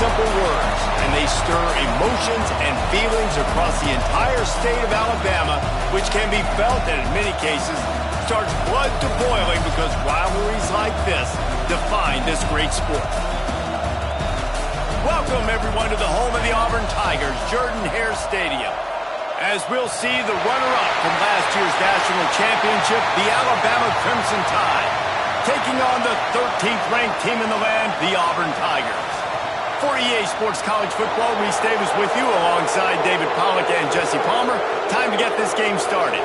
simple words, and they stir emotions and feelings across the entire state of Alabama, which can be felt and in many cases starts blood to boiling because rivalries like this define this great sport. Welcome, everyone, to the home of the Auburn Tigers, Jordan-Hare Stadium. As we'll see the runner-up from last year's national championship, the Alabama Crimson Tide, taking on the 13th ranked team in the land, the Auburn Tigers. For EA Sports College Football, Reese Davis with you alongside David Pollack and Jesse Palmer. Time to get this game started.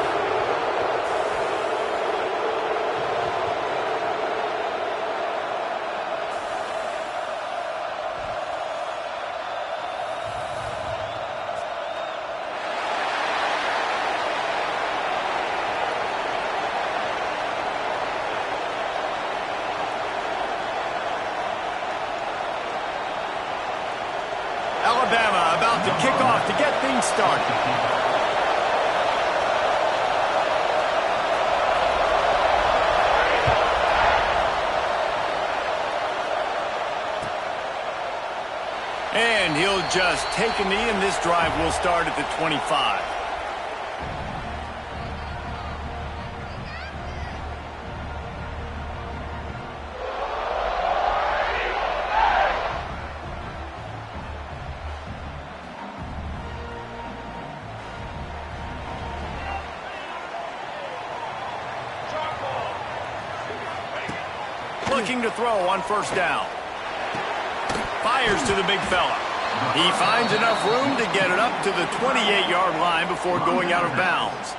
Alabama about to kick off to get things started. And he'll just take a knee, and this drive will start at the 25. Looking to throw on first down. Fires to the big fella. He finds enough room to get it up to the 28-yard line before going out of bounds.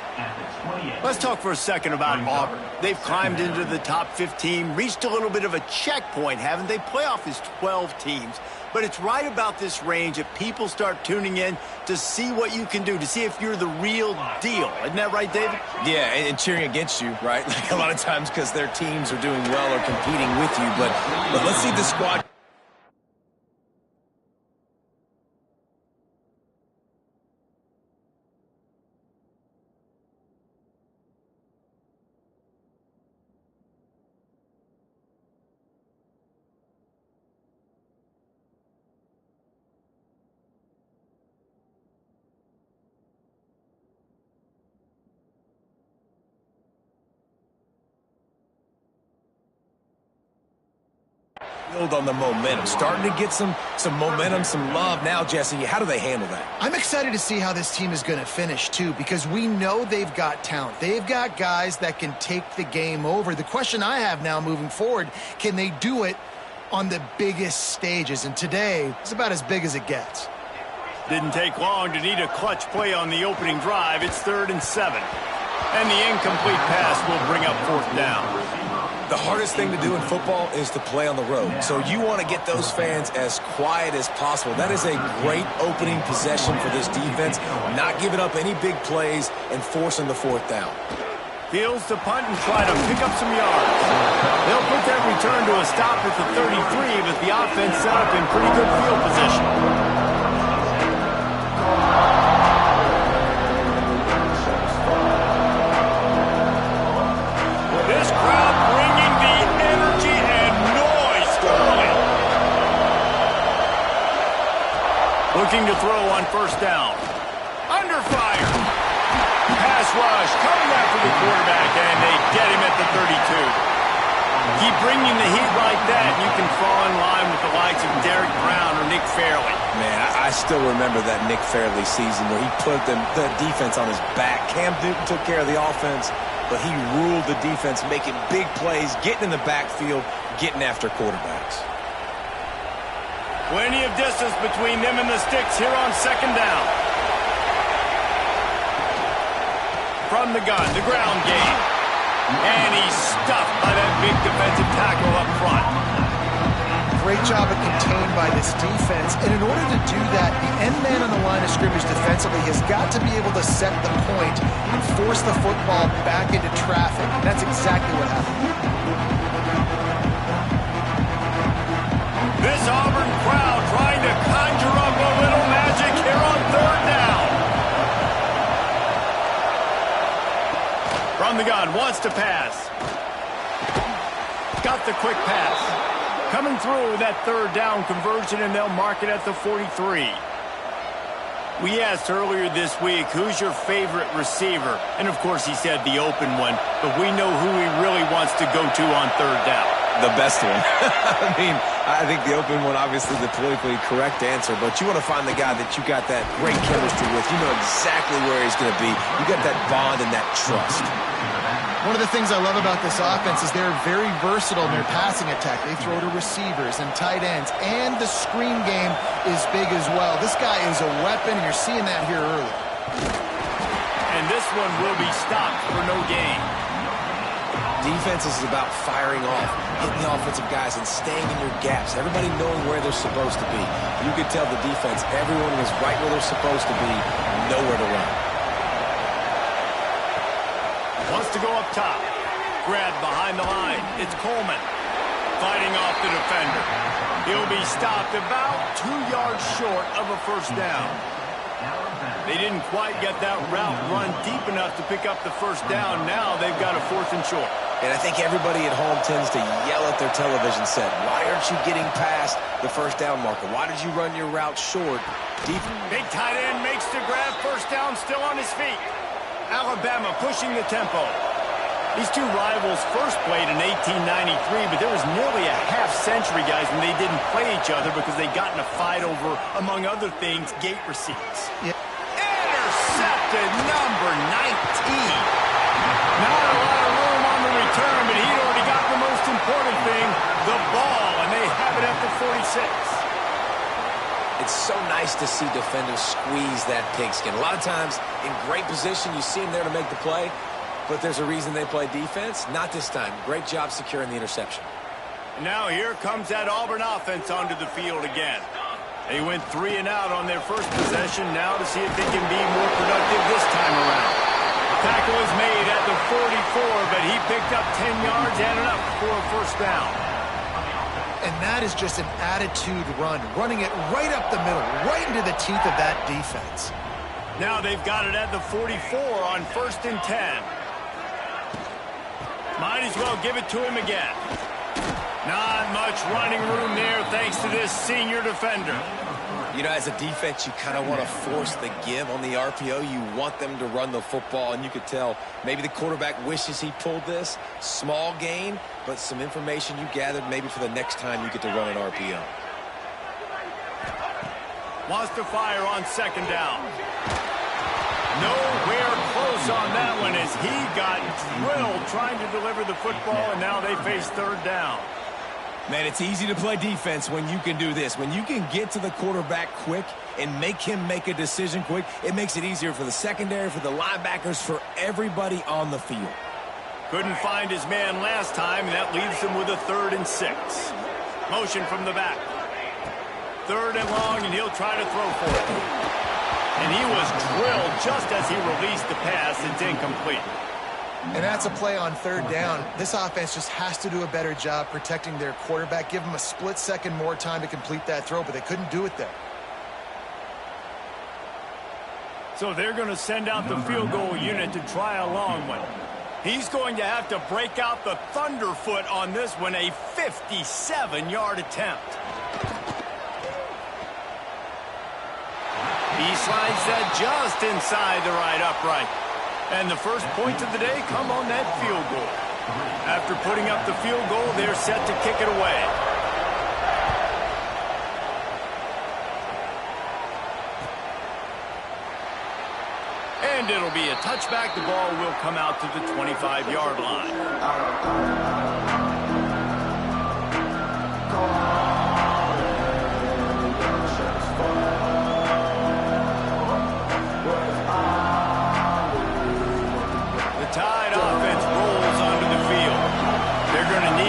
Let's talk for a second about Auburn. They've climbed into the top 15, reached a little bit of a checkpoint, haven't they? Playoff is 12 teams. But it's right about this range that people start tuning in to see what you can do, to see if you're the real deal. Isn't that right, David? Yeah, and cheering against you, right? Like a lot of times because their teams are doing well or competing with you. But let's see the squad. Build on the momentum. Starting to get some momentum, some love now, Jesse. How do they handle that? I'm excited to see how this team is going to finish, too, because we know they've got talent. They've got guys that can take the game over. The question I have now moving forward, can they do it on the biggest stages? And today is about as big as it gets. Didn't take long to need a clutch play on the opening drive. It's 3rd and 7. And the incomplete pass will bring up 4th down. The hardest thing to do in football is to play on the road. So you want to get those fans as quiet as possible. That is a great opening possession for this defense. Not giving up any big plays and forcing the 4th down. Fields to punt and try to pick up some yards. They'll put that return to a stop at the 33, but the offense set up in pretty good field position. This crowd bringing the energy and noise going. Looking to throw on first down. Under fire. Pass rush coming after the quarterback, and they get him at the 32. Keep bringing the heat like that, and you can fall in line with the likes of Derek Brown or Nick Fairley. Man, I still remember that Nick Fairley season where he put the defense on his back. Cam Newton took care of the offense, but he ruled the defense, making big plays, getting in the backfield, getting after quarterbacks. Plenty of distance between them and the sticks here on 2nd down. From the gun, the ground game. And he's stuffed by that big defensive tackle up front. Great job of contained by this defense. And in order to do that, the end man on the line of scrimmage defensively has got to be able to set the point and force the football back into traffic. And that's exactly what happened. This Auburn crowd trying to conjure up a little magic here on 3rd down. From the gun, wants to pass. Got the quick pass. Coming through with that third down conversion, and they'll mark it at the 43. We asked earlier this week, who's your favorite receiver? And, of course, he said the open one, but we know who he really wants to go to on third down. The best one. I mean, I think the open one, obviously the politically correct answer, but you want to find the guy that you got that great chemistry with. You know exactly where he's going to be. You got that bond and that trust. One of the things I love about this offense is they're very versatile in their passing attack. They throw to receivers and tight ends, and the screen game is big as well. This guy is a weapon, and you're seeing that here early. And this one will be stopped for no gain. Defense is about firing off, hitting the offensive guys, and staying in your gaps. Everybody knowing where they're supposed to be. You could tell the defense, everyone was right where they're supposed to be, nowhere to run. Wants to go up top. Grabbed behind the line. It's Coleman. Fighting off the defender. He'll be stopped about 2 yards short of a first down. They didn't quite get that route run deep enough to pick up the first down. Now they've got a 4th and short. And I think everybody at home tends to yell at their television set. Why aren't you getting past the first down marker? Why did you run your route short? Big tight end makes the grab. First down, still on his feet. Alabama pushing the tempo. These two rivals first played in 1893, but there was nearly a half-century, guys, when they didn't play each other because they got in a fight over, among other things, gate receipts. Yeah. Intercepted, number 19. Not a lot of room on the return, but he'd already got the most important thing, the ball, and they have it at the 46. It's so nice to see defenders squeeze that pigskin. A lot of times, in great position, you see them there to make the play, but there's a reason they play defense. Not this time. Great job securing the interception. Now here comes that Auburn offense onto the field again. They went 3 and out on their first possession, now to see if they can be more productive this time around. Tackle is made at the 44, but he picked up 10 yards and enough for a first down. And that is just an attitude run, running it right up the middle, right into the teeth of that defense. Now they've got it at the 44 on 1st and 10. Might as well give it to him again. Not much running room there thanks to this senior defender. You know, as a defense, you kind of want to force the give on the RPO. You want them to run the football, and you could tell maybe the quarterback wishes he pulled this. Small gain, but some information you gathered maybe for the next time you get to run an RPO. Wants to fire on 2nd down. Nowhere close on that one as he got drilled trying to deliver the football, and now they face 3rd down. Man, it's easy to play defense when you can do this. When you can get to the quarterback quick and make him make a decision quick, it makes it easier for the secondary, for the linebackers, for everybody on the field. Couldn't find his man last time, and that leaves him with a 3rd and 6. Motion from the back. 3rd and long, and he'll try to throw for it. And he was drilled just as he released the pass. It's incomplete. And that's a play on 3rd down. This offense just has to do a better job protecting their quarterback. Give him a split second more time to complete that throw, but they couldn't do it there. So they're going to send out the field goal unit to try a long one. He's going to have to break out the thunderfoot on this one, a 57-yard attempt. He slides that just inside the right upright. And the first points of the day come on that field goal. After putting up the field goal, they're set to kick it away. And it'll be a touchback. The ball will come out to the 25-yard line.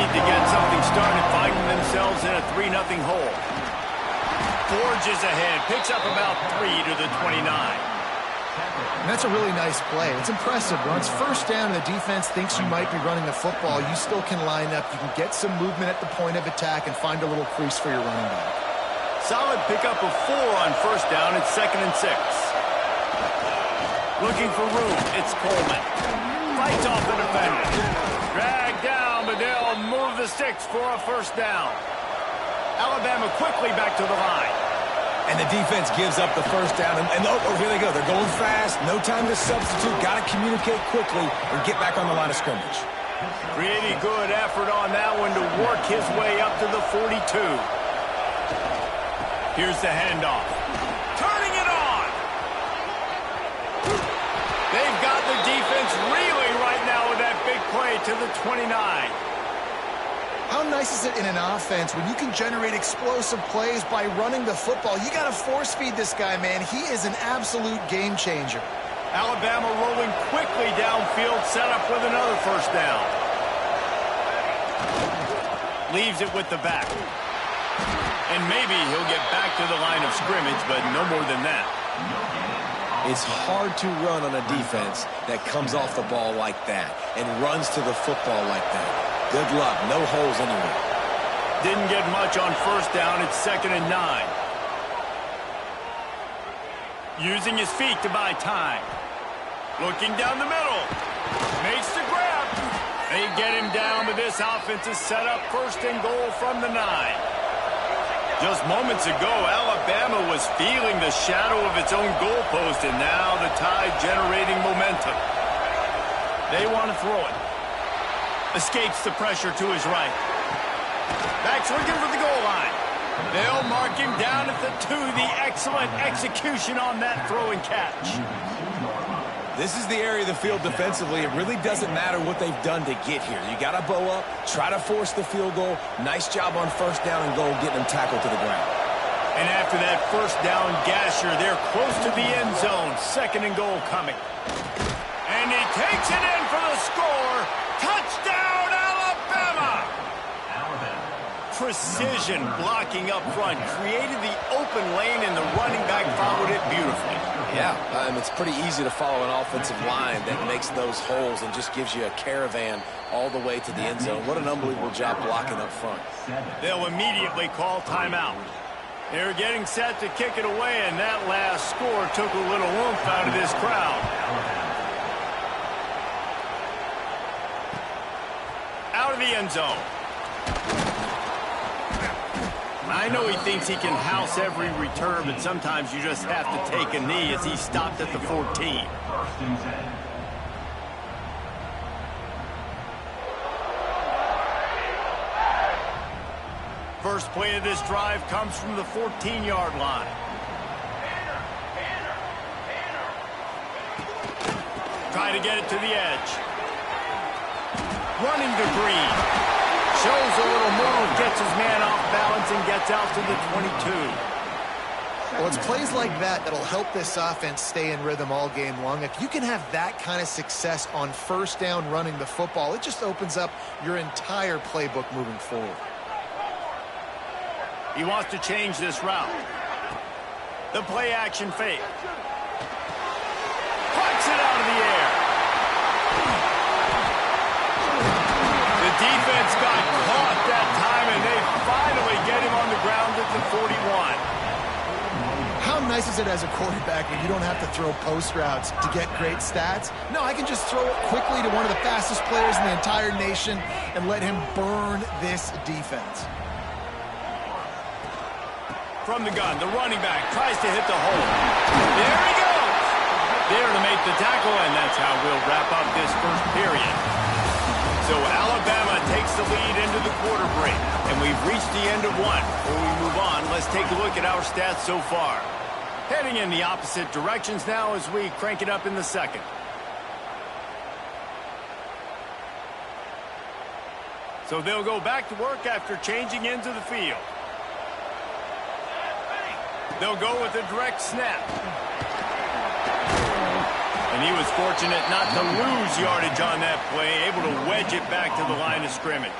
To get something started, finding themselves in a 3-0 hole. Forges ahead, picks up about 3 to the 29. And that's a really nice play. It's impressive. Once first down and the defense thinks you might be running the football, you still can line up. You can get some movement at the point of attack and find a little crease for your running back. Solid pickup of 4 on first down. It's 2nd and 6. Looking for room. It's Coleman. Fights off the defender. Dragged down, but they'll move the sticks for a first down. Alabama quickly back to the line. And the defense gives up the first down. And oh, here they go. They're going fast. No time to substitute. Got to communicate quickly and get back on the line of scrimmage. Pretty good effort on that one to work his way up to the 42. Here's the handoff. Turning it on. They've got the defense reeling right now with that big play to the 29. How nice is it in an offense when you can generate explosive plays by running the football? You got to force feed this guy, man. He is an absolute game changer. Alabama rolling quickly downfield, set up with another first down. Leaves it with the back. And maybe he'll get back to the line of scrimmage, but no more than that. It's hard to run on a defense that comes off the ball like that and runs to the football like that. Good luck. No holes anywhere. Didn't get much on first down. It's 2nd and 9. Using his feet to buy time. Looking down the middle. Makes the grab. They get him down, but this offense is set up 1st and goal from the 9. Just moments ago, Alabama was feeling the shadow of its own goalpost, and now the Tide generating momentum. They want to throw it. Escapes the pressure to his right. Back's looking for the goal line. They'll mark him down at the 2. The excellent execution on that throw and catch. This is the area of the field defensively. It really doesn't matter what they've done to get here. You got to bow up, try to force the field goal. Nice job on first down and goal, getting them tackled to the ground. And after that first down gasher, they're close to the end zone. 2nd and goal coming. And he takes it in for the score. Touchdown, Alabama! Precision blocking up front. Created the open lane, and the running back followed it beautifully. Yeah, it's pretty easy to follow an offensive line that makes those holes and just gives you a caravan all the way to the end zone. What an unbelievable job blocking up front. They'll immediately call timeout. They're getting set to kick it away, and that last score took a little oomph out of this crowd. Out of the end zone. I know he thinks he can house every return, but sometimes you just have to take a knee as he stopped at the 14. First play of this drive comes from the 14-yard line. Try to get it to the edge. Running to Green. Shows a little move, gets his man off balance, and gets out to the 22. Well, it's plays like that that'll help this offense stay in rhythm all game long. If you can have that kind of success on first down running the football, it just opens up your entire playbook moving forward. He wants to change this route. The play action fake. Plucks it out of the air. The defense got caught that time, and they finally get him on the ground at the 41. How nice is it as a quarterback when you don't have to throw post routes to get great stats? No, I can just throw it quickly to one of the fastest players in the entire nation and let him burn this defense. From the gun, the running back tries to hit the hole. There he goes. There to make the tackle, and that's how we'll wrap up this first period. So Alabama takes the lead into the quarter break, and we've reached the end of one. Before we move on, let's take a look at our stats so far. Heading in the opposite directions now as we crank it up in the second. So they'll go back to work after changing into the field. They'll go with a direct snap. And he was fortunate not to lose yardage on that play, able to wedge it back to the line of scrimmage.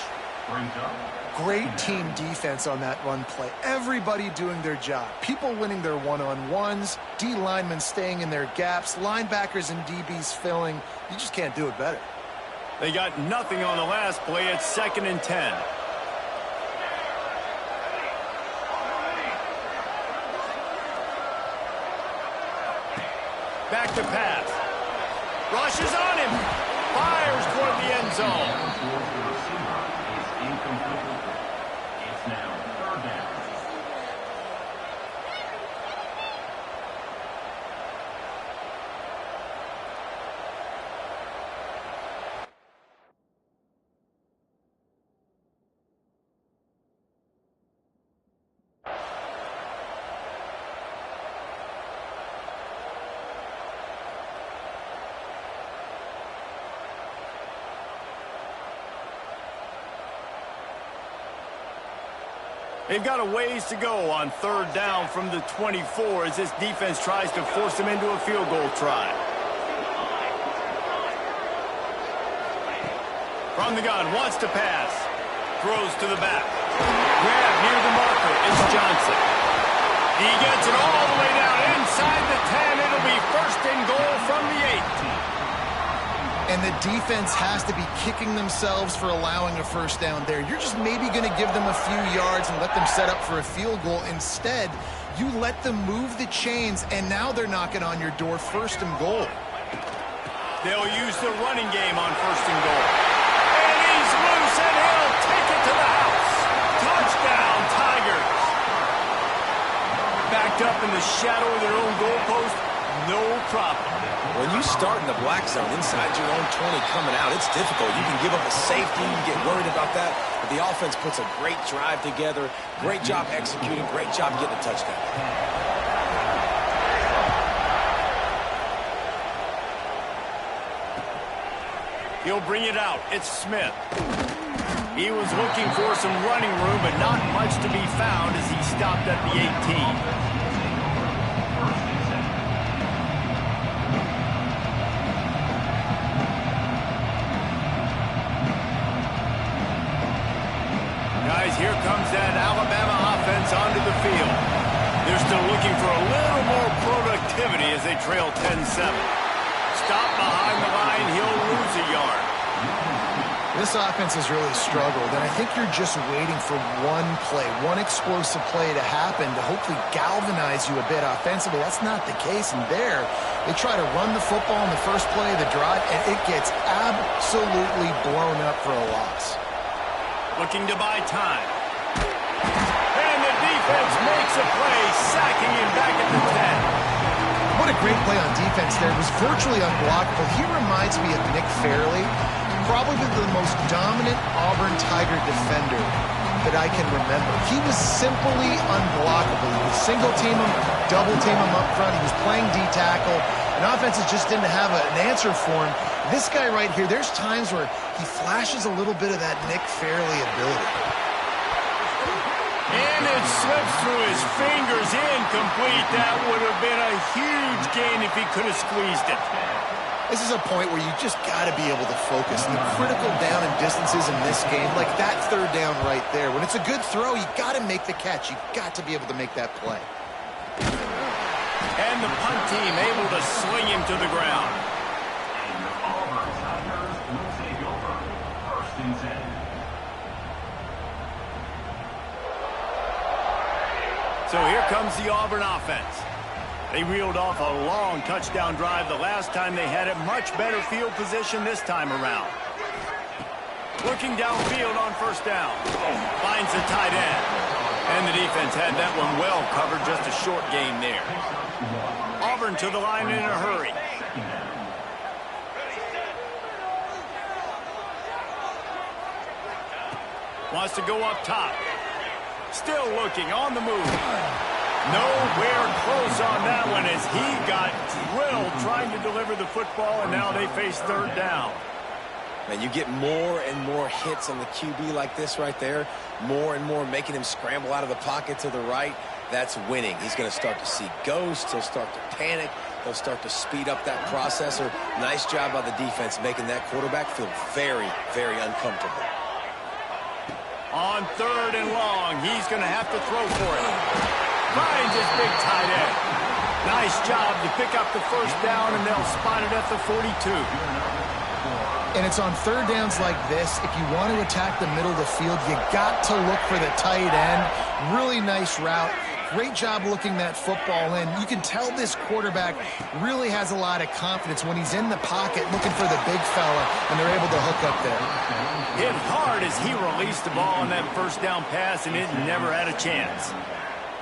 Great team defense on that run play. Everybody doing their job. People winning their one-on-ones, D linemen staying in their gaps, linebackers and DBs filling. You just can't do it better. They got nothing on the last play. It's 2nd and 10. Back to pass. Rushes on him. Fires toward the end zone. They've got a ways to go on third down from the 24 as this defense tries to force them into a field goal try. From the gun, wants to pass. Throws to the back. Grab near the marker. It's Johnson. He gets it all the way down inside the 10. It'll be first and goal from the 8. And the defense has to be kicking themselves for allowing a first down there. You're just maybe going to give them a few yards and let them set up for a field goal. Instead, you let them move the chains, and now they're knocking on your door first and goal. They'll use the running game on first and goal. And he's loose, and he'll take it to the house. Touchdown, Tigers. Backed up in the shadow of their own goalpost, no problem. When you start in the black zone inside your own 20 coming out, it's difficult. You can give up a safety, you get worried about that, but the offense puts a great drive together, great job executing, great job getting a touchdown. He'll bring it out. It's Smith. He was looking for some running room, but not much to be found as he stopped at the 18. Here comes that Alabama offense onto the field. They're still looking for a little more productivity as they trail 10-7. Stop behind the line, he'll lose a yard. This offense has really struggled, and I think you're just waiting for one play, one explosive play to happen to hopefully galvanize you a bit offensively. That's not the case, and there, they try to run the football in the first play of the drive, and it gets absolutely blown up for a loss. Looking to buy time. And the defense makes a play, sacking him back at the 10. What a great play on defense there. It was virtually unblockable. He reminds me of Nick Fairley, probably the most dominant Auburn Tiger defender that I can remember. He was simply unblockable. He would single team him, double team him up front. He was playing D-tackle, and offenses just didn't have an answer for him. This guy right here, there's times where he flashes a little bit of that Nick Fairley ability. And it slips through his fingers, incomplete. That would have been a huge gain if he could have squeezed it. This is a point where you just got to be able to focus. The critical down and distances in this game, like that third down right there. When it's a good throw, you got to make the catch. You got to be able to make that play. And the punt team able to sling him to the ground. So here comes the Auburn offense. They reeled off a long touchdown drive the last time they had it. Much better field position this time around. Looking downfield on first down. Finds the tight end. And the defense had that one well covered. Just a short gain there. Auburn to the line in a hurry. Wants to go up top. Still looking on the move. Nowhere close on that one as he got drilled trying to deliver the football, and now they face third down. Man, you get more and more hits on the QB like this right there, more and more making him scramble out of the pocket to the right. That's winning. He's going to start to see ghosts. He'll start to panic. He'll start to speed up that processor. Nice job by the defense making that quarterback feel very, very uncomfortable. On third and long, he's going to have to throw for it. Finds his big tight end. Nice job to pick up the first down, and they'll spot it at the 42. And it's on third downs like this, if you want to attack the middle of the field, you got to look for the tight end. Really nice route. Great job looking that football in. You can tell this quarterback really has a lot of confidence when he's in the pocket looking for the big fella, and they're able to hook up there. Hit hard as he released the ball on that first down pass, and it never had a chance.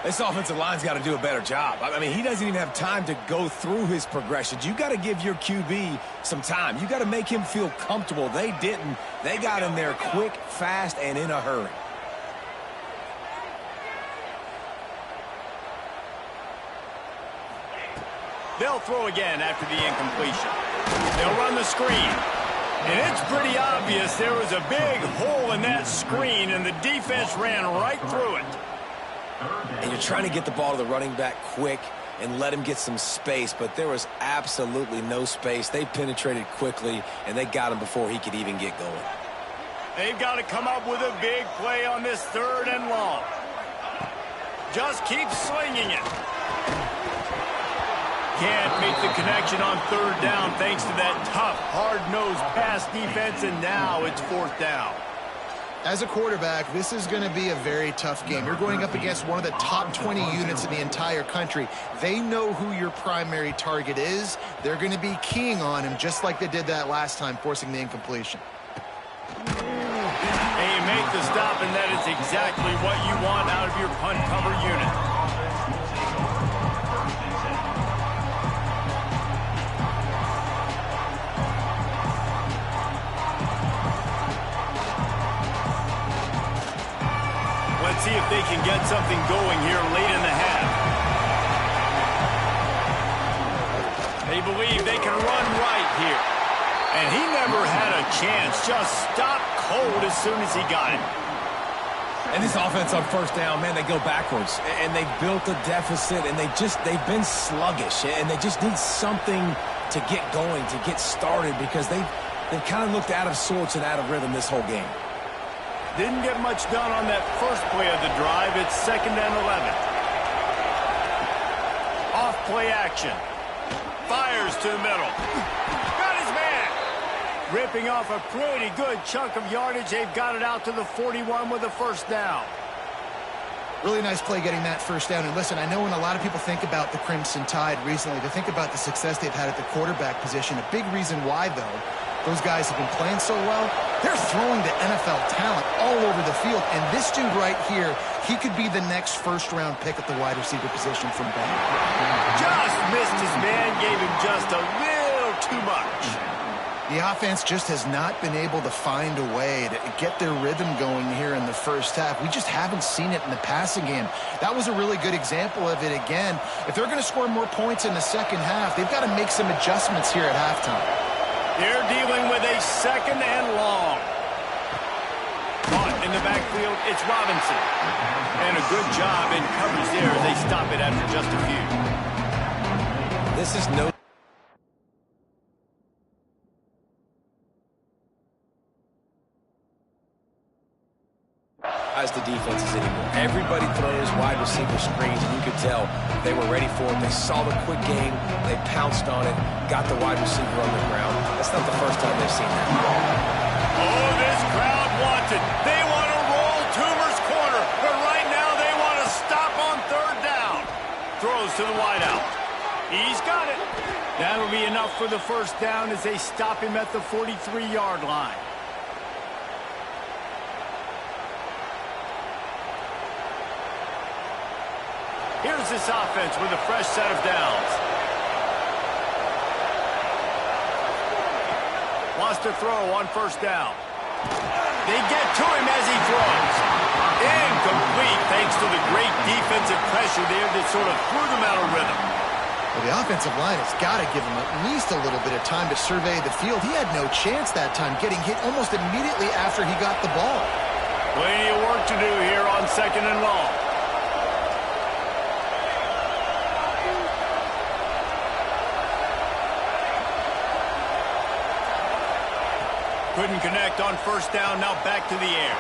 This offensive line's got to do a better job. I mean, he doesn't even have time to go through his progressions. You got to give your QB some time. You got to make him feel comfortable. They didn't. They got in there quick, fast, and in a hurry. They'll throw again after the incompletion. They'll run the screen. And it's pretty obvious there was a big hole in that screen, and the defense ran right through it. And you're trying to get the ball to the running back quick and let him get some space, but there was absolutely no space. They penetrated quickly, and they got him before he could even get going. They've got to come up with a big play on this 3rd and long. Just keep slinging it. Can't make the connection on 3rd down thanks to that tough, hard-nosed pass defense, and now it's 4th down. As a quarterback, this is going to be a very tough game. You're going up against one of the top 20 units in the entire country. They know who your primary target is. They're going to be keying on him just like they did that last time, forcing the incompletion. And you make the stop, and that is exactly what you want out of your punt cover unit. Let's see if they can get something going here late in the half. They believe they can run right here. And he never had a chance. Just stopped cold as soon as he got it. And this offense on 1st down, man, they go backwards. And they've built a deficit, and they've been sluggish. And they just need something to get going, to get started, because they've kind of looked out of sorts and out of rhythm this whole game. Didn't get much done on that first play of the drive. It's 2nd and 11. Off play action. Fires to the middle. Got his man. Ripping off a pretty good chunk of yardage. They've got it out to the 41 with a 1st down. Really nice play getting that 1st down. And listen, I know when a lot of people think about the Crimson Tide recently, they think about the success they've had at the quarterback position. A big reason why, though, those guys have been playing so well. They're throwing the NFL talent all over the field. And this dude right here, he could be the next 1st-round pick at the wide receiver position from Bama. Just missed his man, gave him just a little too much. The offense just has not been able to find a way to get their rhythm going here in the 1st half. We just haven't seen it in the passing game. That was a really good example of it again. If they're going to score more points in the 2nd half, they've got to make some adjustments here at halftime. They're dealing with a 2nd and long. Caught in the backfield, it's Robinson. And a good job in coverage there as they stop it after just a few. This is no... as the defenses anymore. Everybody throws wide receiver screens, and you could tell they were ready for it. They saw the quick game. They pounced on it, got the wide receiver on the ground. That's not the first time they've seen that. Oh, this crowd wants it. They want to roll Toomer's corner, but right now they want to stop on 3rd down. Throws to the wideout. He's got it. That'll be enough for the 1st down as they stop him at the 43-yard line. Here's this offense with a fresh set of downs. Wants to throw on 1st down. They get to him as he throws. Incomplete thanks to the great defensive pressure there that sort of threw them out of rhythm. Well, the offensive line has got to give him at least a little bit of time to survey the field. He had no chance that time, getting hit almost immediately after he got the ball. Plenty of work to do here on 2nd and long. Couldn't connect on 1st down, now back to the air.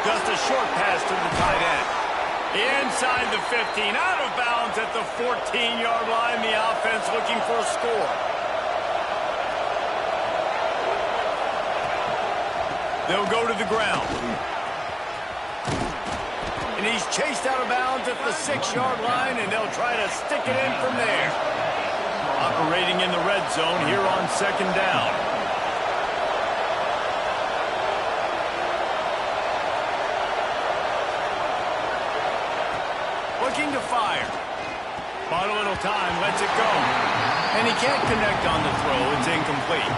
Just a short pass to the tight end. Inside the 15, out of bounds at the 14-yard line. The offense looking for a score. They'll go to the ground. And he's chased out of bounds at the 6-yard line, and they'll try to stick it in from there. Operating in the red zone here on 2nd down. Looking to fire. Bought a little time, lets it go. And he can't connect on the throw. It's incomplete.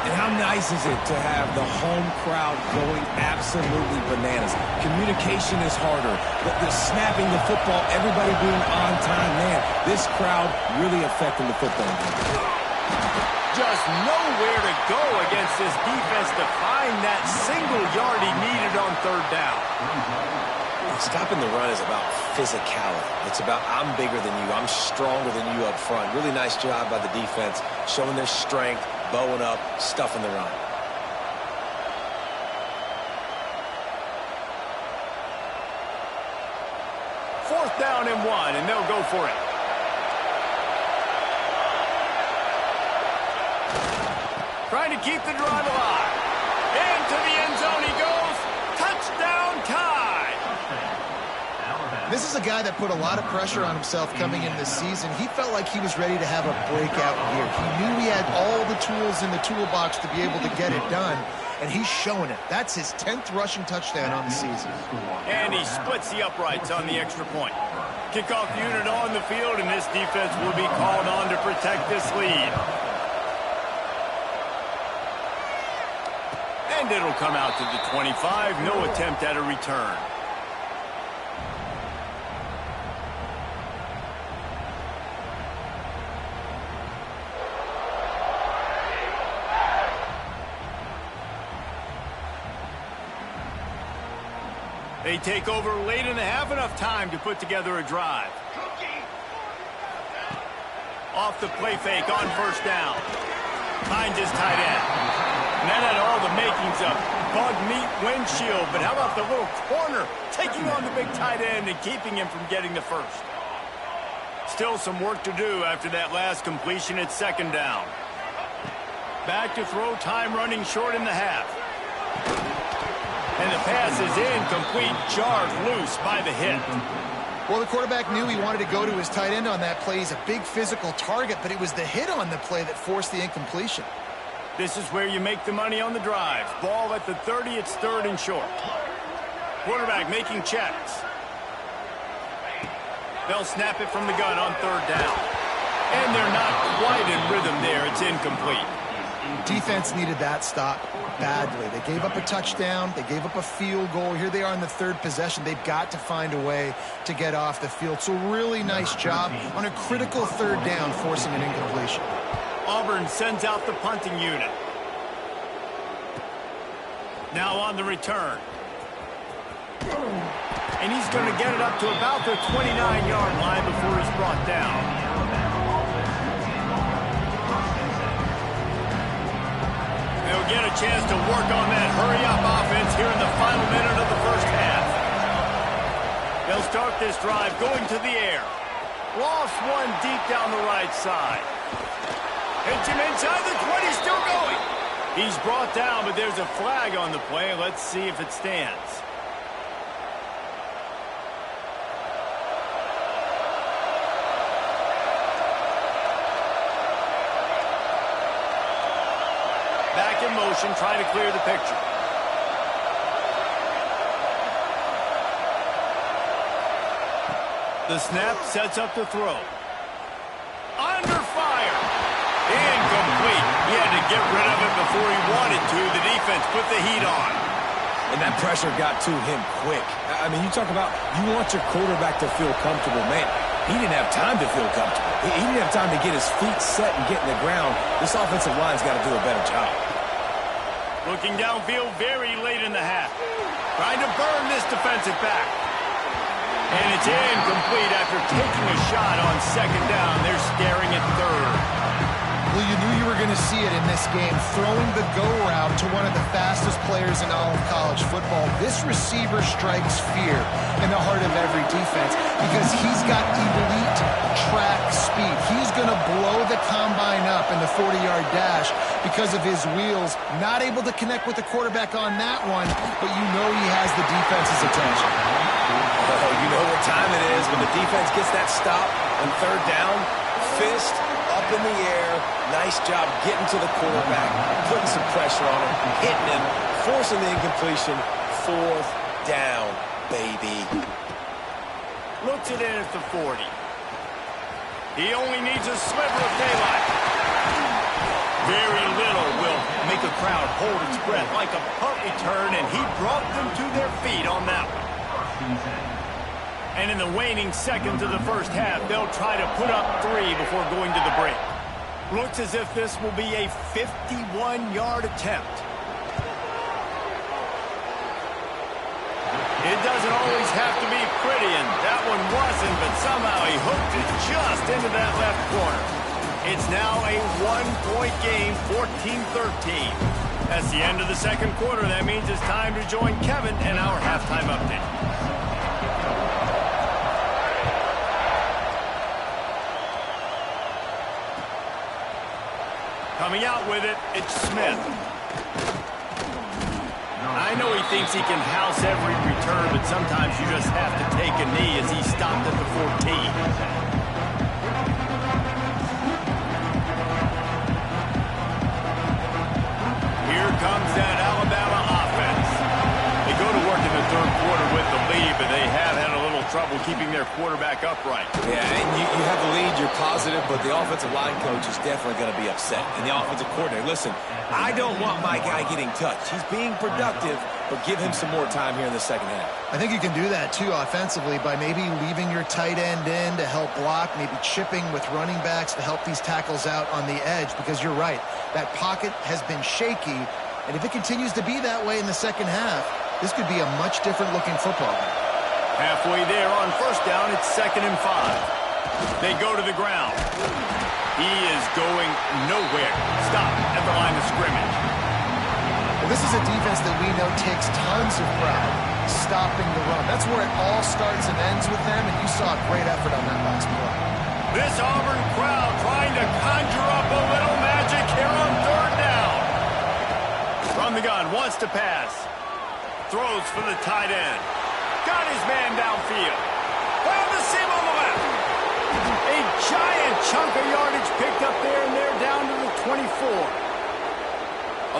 And how nice is it to have the home crowd going absolutely bananas? Communication is harder. The snapping the football, everybody being on time. Man, this crowd really affecting the football game. Just nowhere to go against this defense to find that single yard he needed on 3rd down. Stopping the run is about physicality. It's about I'm bigger than you. I'm stronger than you up front. Really nice job by the defense, showing their strength, bowing up, stuffing the run. Fourth down and 1, and they'll go for it. Trying to keep the drive alive. Into the end zone he goes. Touchdown, Tide. This is a guy that put a lot of pressure on himself coming in this season. He felt like he was ready to have a breakout year. He knew he had all the tools in the toolbox to be able to get it done, and he's showing it. That's his 10th rushing touchdown on the season. And he splits the uprights on the extra point. Kickoff unit on the field, and this defense will be called on to protect this lead. And it'll come out to the 25. No attempt at a return. They take over late in the half, enough time to put together a drive. Off the play fake on first down. Finds his tight end. And that had all the makings of bug meat windshield, but how about the little corner taking on the big tight end and keeping him from getting the first? Still some work to do after that last completion at second down. Back to throw, time running short in the half. And the pass is incomplete, jarred loose by the hit. Well, the quarterback knew he wanted to go to his tight end on that play. He's a big physical target, but it was the hit on the play that forced the incompletion. This is where you make the money on the drives. Ball at the 30, it's third and short. Quarterback making checks. They'll snap it from the gun on third down. And they're not quite in rhythm there. It's incomplete. Defense needed that stop badly. They gave up a touchdown. They gave up a field goal. Here they are in the third possession. They've got to find a way to get off the field. So really nice job on a critical third down, forcing an incompletion. Auburn sends out the punting unit. Now on the return. And he's going to get it up to about the 29-yard line before he's brought down. They'll get a chance to work on that hurry-up offense here in the final minute of the first half. They'll start this drive going to the air. Lost one deep down the right side. Hits him inside the 20, still going. He's brought down, but there's a flag on the play. Let's see if it stands. Back in motion, trying to clear the picture. The snap sets up the throw. Under fire. Incomplete. He had to get rid of it before he wanted to. The defense put the heat on. And that pressure got to him quick. I mean, you talk about you want your quarterback to feel comfortable. Man, he didn't have time to feel comfortable. He didn't have time to get his feet set and get in the ground. This offensive line's got to do a better job. Looking downfield very late in the half. Trying to burn this defensive back. And it's incomplete after taking a shot on second down. They're staring at third. Well, you knew you were going to see it in this game, throwing the go route to one of the fastest players in all of college football. This receiver strikes fear in the heart of every defense because he's got elite track speed. He's going to blow the combine up in the 40-yard dash because of his wheels. Not able to connect with the quarterback on that one, but you know he has the defense's attention. Oh, you know what time it is when the defense gets that stop on third down. Fist up in the air. Nice job getting to the quarterback, putting some pressure on him, hitting him, forcing the incompletion. Fourth down, baby. Looks it in at the 40. He only needs a sliver of daylight. Very little will make a crowd hold its breath like a punt return, and he brought them to their feet on that one. And in the waning seconds of the first half, they'll try to put up 3 before going to the break. Looks as if this will be a 51-yard attempt. It's it doesn't always have to be pretty, and that one wasn't, but somehow he hooked it just into that left corner. It's now a one-point game, 14-13. That's the end of the second quarter. That means it's time to join Kevin and our halftime update. Coming out with it, it's Smith. I know he thinks he can house every return, but sometimes you just have to take a knee as he stopped at the 14. Here comes that Alabama offense. They go to work in the third quarter with the lead, but they have had a little trouble keeping their quarterback upright. Yeah, and you have the lead, you're positive, but the offensive line coach is definitely going to be upset. And the offensive coordinator, listen, I don't want my guy getting touched. He's being productive, but give him some more time here in the second half. I think you can do that, too, offensively, by maybe leaving your tight end in to help block, maybe chipping with running backs to help these tackles out on the edge, because you're right. That pocket has been shaky, and if it continues to be that way in the second half, this could be a much different-looking football game. Halfway there on first down, it's 2nd and 5. They go to the ground. He is going nowhere. Stop at the line of scrimmage. Well, this is a defense that we know takes tons of pride stopping the run. That's where it all starts and ends with them, and you saw a great effort on that last play. This Auburn crowd trying to conjure up a little magic here on third down. From the gun, wants to pass. Throws for the tight end. Got his man downfield. Found the seam on the left. A giant chunk of yardage picked up there, and they're down to the 24.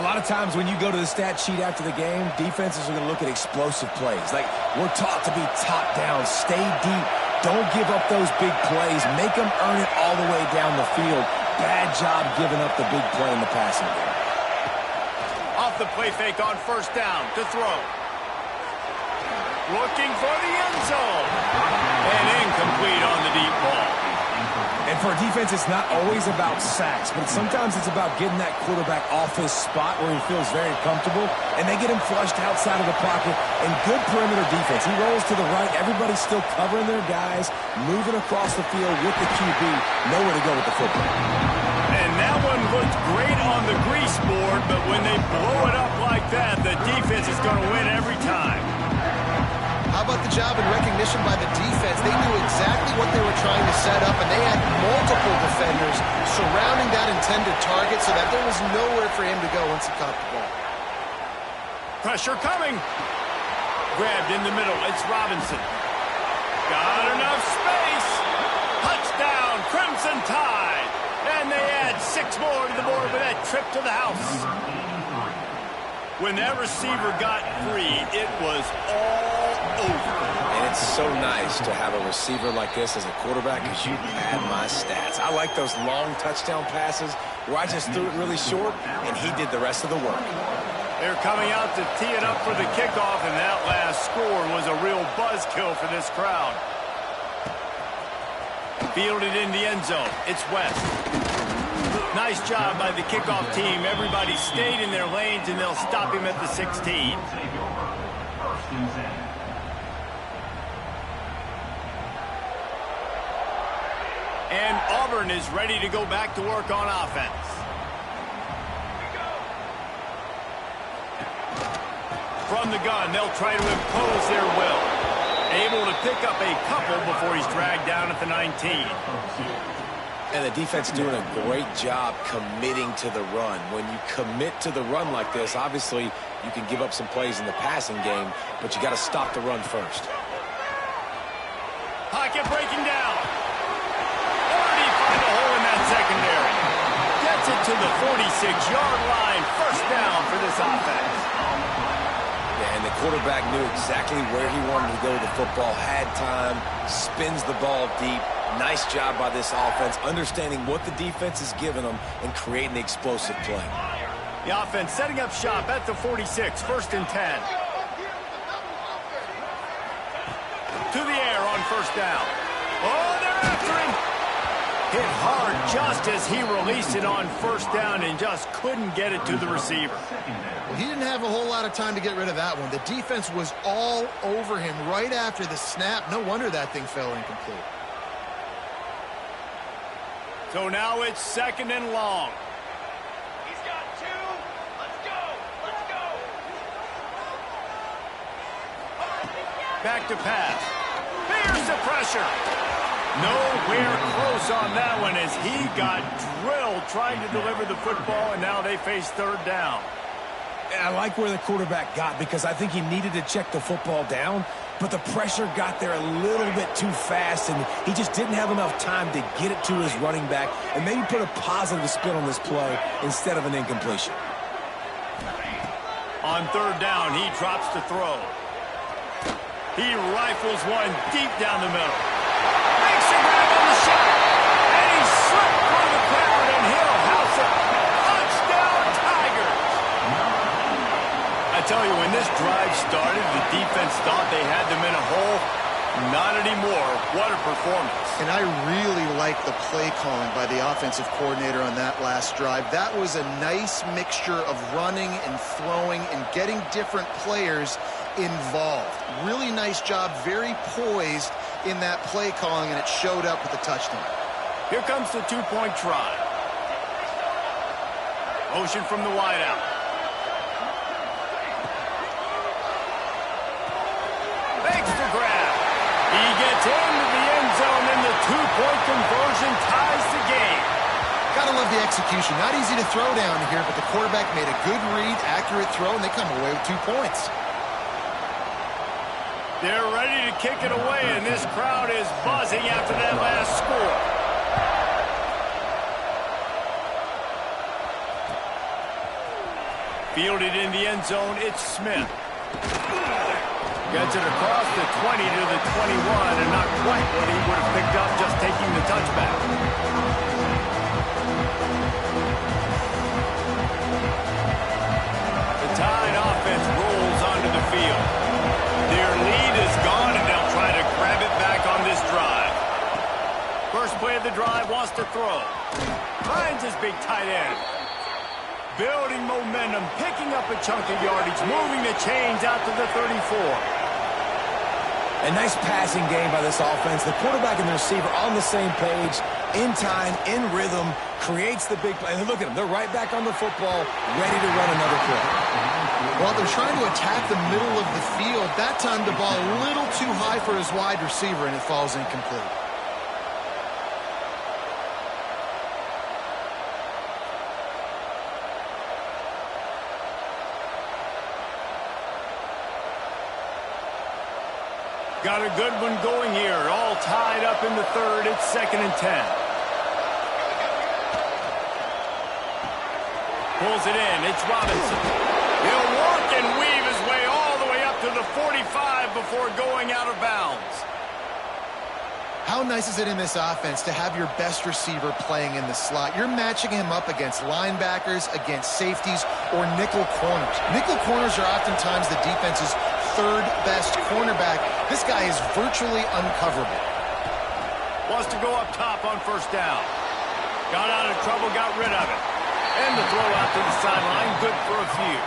A lot of times when you go to the stat sheet after the game, defenses are going to look at explosive plays. Like, we're taught to be top down, stay deep, don't give up those big plays, make them earn it all the way down the field. Bad job giving up the big play in the passing game. Off the play fake on first down to throw. Looking for the end zone. And incomplete on the deep ball. And for a defense, it's not always about sacks, but sometimes it's about getting that quarterback off his spot where he feels very comfortable, and they get him flushed outside of the pocket. And good perimeter defense. He rolls to the right. Everybody's still covering their guys, moving across the field with the QB. Nowhere to go with the football. And that one looked great on the grease board, but when they blow it up like that, the defense is going to win every time. How about the job and recognition by the defense? They knew exactly what they were trying to set up, and they had multiple defenders surrounding that intended target so that there was nowhere for him to go once he caught the ball. Pressure coming. Grabbed in the middle. It's Robinson. Got enough space. Touchdown, Crimson Tide. And they add 6 more to the board with that trip to the house. When that receiver got free, it was all over. And it's so nice to have a receiver like this as a quarterback because you pad my stats. I like those long touchdown passes where I just threw it really short and he did the rest of the work. They're coming out to tee it up for the kickoff, and that last score was a real buzzkill for this crowd. Fielded in the end zone. It's West. Nice job by the kickoff team. Everybody stayed in their lanes, and they'll stop him at the 16. And Auburn is ready to go back to work on offense. From the gun, they'll try to impose their will. Able to pick up a couple before he's dragged down at the 19. And the defense doing a great job committing to the run. When you commit to the run like this, obviously you can give up some plays in the passing game, but you got to stop the run first. Pocket breaking down. Already find a hole in that secondary. Gets it to the 46-yard line. First down for this offense. Yeah, and the quarterback knew exactly where he wanted to go with the football, had time, spins the ball deep. Nice job by this offense, understanding what the defense is giving them and creating the explosive play. The offense setting up shop at the 46, 1st and 10. To the air on first down. Oh, they're after him. Hit hard just as he released it on first down and just couldn't get it to the receiver. Well, he didn't have a whole lot of time to get rid of that one. The defense was all over him right after the snap. No wonder that thing fell incomplete. So now it's 2nd and long. He's got 2. Let's go. Let's go. Back to pass. Here's the pressure. Nowhere close on that one as he got drilled trying to deliver the football, and now they face 3rd down. And I like where the quarterback got because I think he needed to check the football down, but the pressure got there a little bit too fast, and he just didn't have enough time to get it to his running back and maybe put a positive spin on this play instead of an incompletion. On 3rd down, he drops to throw. He rifles one deep down the middle. Makes a grab on the shot, and he slipped through the crowd, and he'll house it. Touchdown, Tigers! I tell you, when this drive started, the defense thought they had them in a hole. Not anymore. What a performance. And I really like the play calling by the offensive coordinator on that last drive. That was a nice mixture of running and throwing and getting different players involved. Really nice job, very poised in that play calling, and it showed up with the touchdown. Here comes the 2-point try. Motion from the wideout. Makes the grab. He gets into the end zone, and the 2-point conversion ties the game. Gotta love the execution. Not easy to throw down here, but the quarterback made a good read, accurate throw, and they come away with 2 points. They're ready to kick it away, and this crowd is buzzing after that last score. Fielded in the end zone, it's Smith. Gets it across the 20 to the 21, and not quite what he would have picked up just taking the touchback. The Tide offense rolls onto the field. Their lead is gone, and they'll try to grab it back on this drive. First play of the drive, wants to throw. Finds his big tight end. Building momentum, picking up a chunk of yardage, moving the chains out to the 34. A nice passing game by this offense. The quarterback and the receiver on the same page, in time, in rhythm, creates the big play. And look at them. They're right back on the football, ready to run another play. Well, they're trying to attack the middle of the field. That time the ball a little too high for his wide receiver, and it falls incomplete. Got a good one going here. All tied up in the 3rd. It's 2nd and 10. Pulls it in. It's Robinson. He'll work and weave his way all the way up to the 45 before going out of bounds. How nice is it in this offense to have your best receiver playing in the slot? You're matching him up against linebackers, against safeties, or nickel corners. Nickel corners are oftentimes the defense's 3rd best cornerback. This guy is virtually uncoverable. Wants to go up top on first down. Got out of trouble, got rid of it. And the throw out to the sideline, good for a few.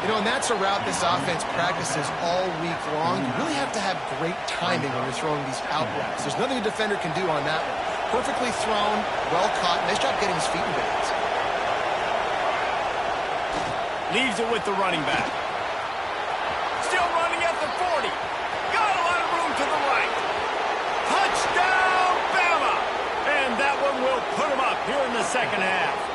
You know, and that's a route this offense practices all week long. You really have to have great timing when you're throwing these out routes. There's nothing a defender can do on that one. Perfectly thrown, well caught. Nice job getting his feet in bounds. Leaves it with the running back. Still running at the 40. Got a lot of room to the right. Touchdown, Bama! And that one will put him up here in the 2nd half.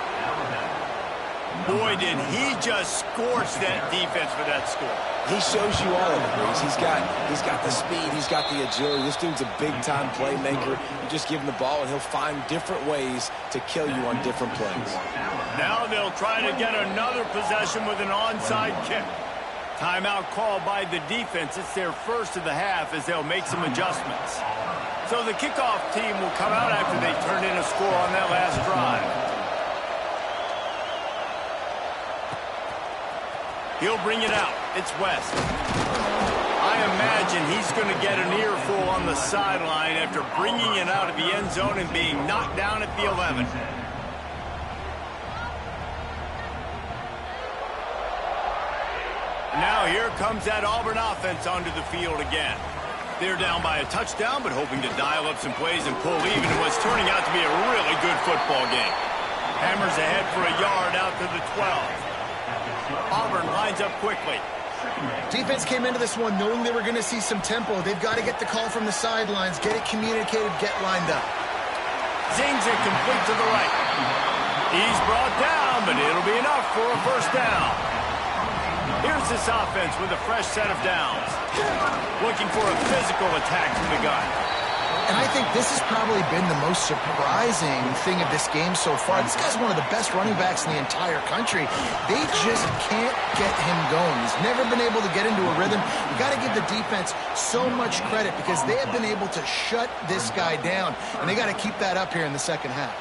Boy, did he just scorch that defense for that score. He shows you all of it, Breeze. He's got the speed, he's got the agility. This dude's a big-time playmaker. You just give him the ball, and he'll find different ways to kill you on different plays. Now they'll try to get another possession with an onside kick. Timeout called by the defense. It's their first of the half as they'll make some adjustments. So the kickoff team will come out after they turn in a score on that last drive. He'll bring it out. It's West. I imagine he's going to get an earful on the sideline after bringing it out of the end zone and being knocked down at the 11. Now here comes that Auburn offense onto the field again. They're down by a touchdown, but hoping to dial up some plays and pull even in what's turning out to be a really good football game. Hammers ahead for a yard out to the 12. Auburn lines up quickly. Defense came into this one knowing they were going to see some tempo. They've got to get the call from the sidelines, get it communicated, get lined up. Zings it complete to the right. He's brought down, but it'll be enough for a first down. Here's this offense with a fresh set of downs. Looking for a physical attack from the gun. And I think this has probably been the most surprising thing of this game so far. This guy's one of the best running backs in the entire country. They just can't get him going. He's never been able to get into a rhythm. You got to give the defense so much credit because they have been able to shut this guy down. And they got to keep that up here in the second half.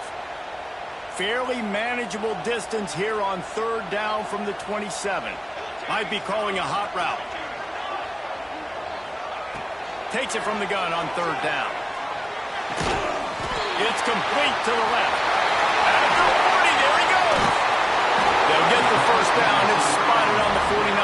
Fairly manageable distance here on third down from the 27. Might be calling a hot route. Takes it from the gun on third down. It's complete to the left. At the 40, there he goes. They'll get the first down. It's spotted on the 49.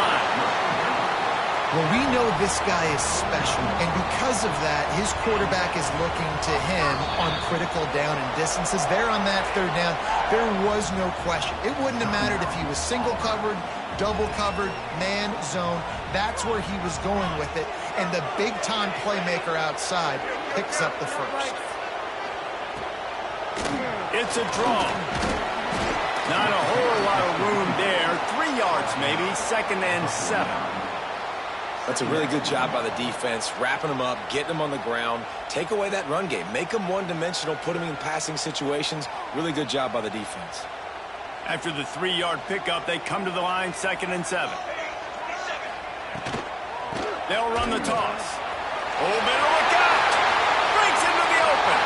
Well, we know this guy is special, and because of that, his quarterback is looking to him on critical down and distances. There on that third down, there was no question. It wouldn't have mattered if he was single covered, double covered, man, zone. That's where he was going with it, and the big-time playmaker outside picks up the first. It's a draw. Not a whole lot of room there. 3 yards maybe, 2nd and 7. That's a really good job by the defense, wrapping them up, getting them on the ground, take away that run game, make them one-dimensional, put them in passing situations. Really good job by the defense. After the 3-yard pickup, they come to the line, 2nd and 7. They'll run the toss. Oh, better look out! Breaks into the open.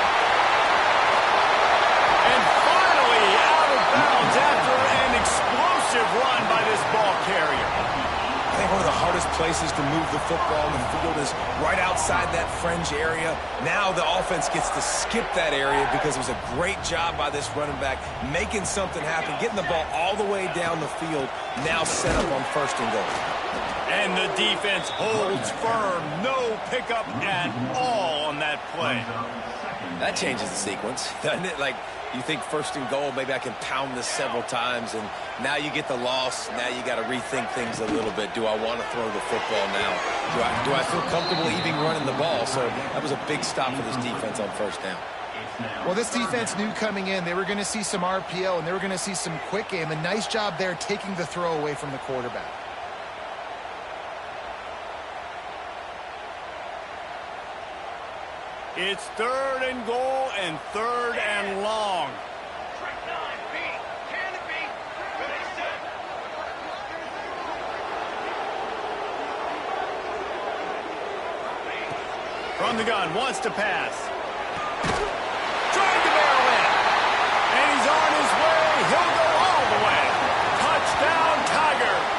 And finally out of bounds after an explosive run by this ball carrier. I think one of the hardest places to move the football on the field is right outside that fringe area. Now the offense gets to skip that area because it was a great job by this running back making something happen, getting the ball all the way down the field, now set up on 1st and goal. And the defense holds firm. No pickup at all on that play. That changes the sequence, doesn't it? Like, you think 1st and goal, maybe I can pound this several times, and now you get the loss. Now you got to rethink things a little bit. Do I want to throw the football now? Do I feel comfortable even running the ball? So that was a big stop for this defense on 1st down. Well, this defense knew coming in they were going to see some RPO and they were going to see some quick game. A nice job there taking the throw away from the quarterback. It's 3rd and goal and 3rd and long. Track 9, B, canopy, ready, set. From the gun, wants to pass. Trying to barrel in. And he's on his way. He'll go all the way. Touchdown, Tigers.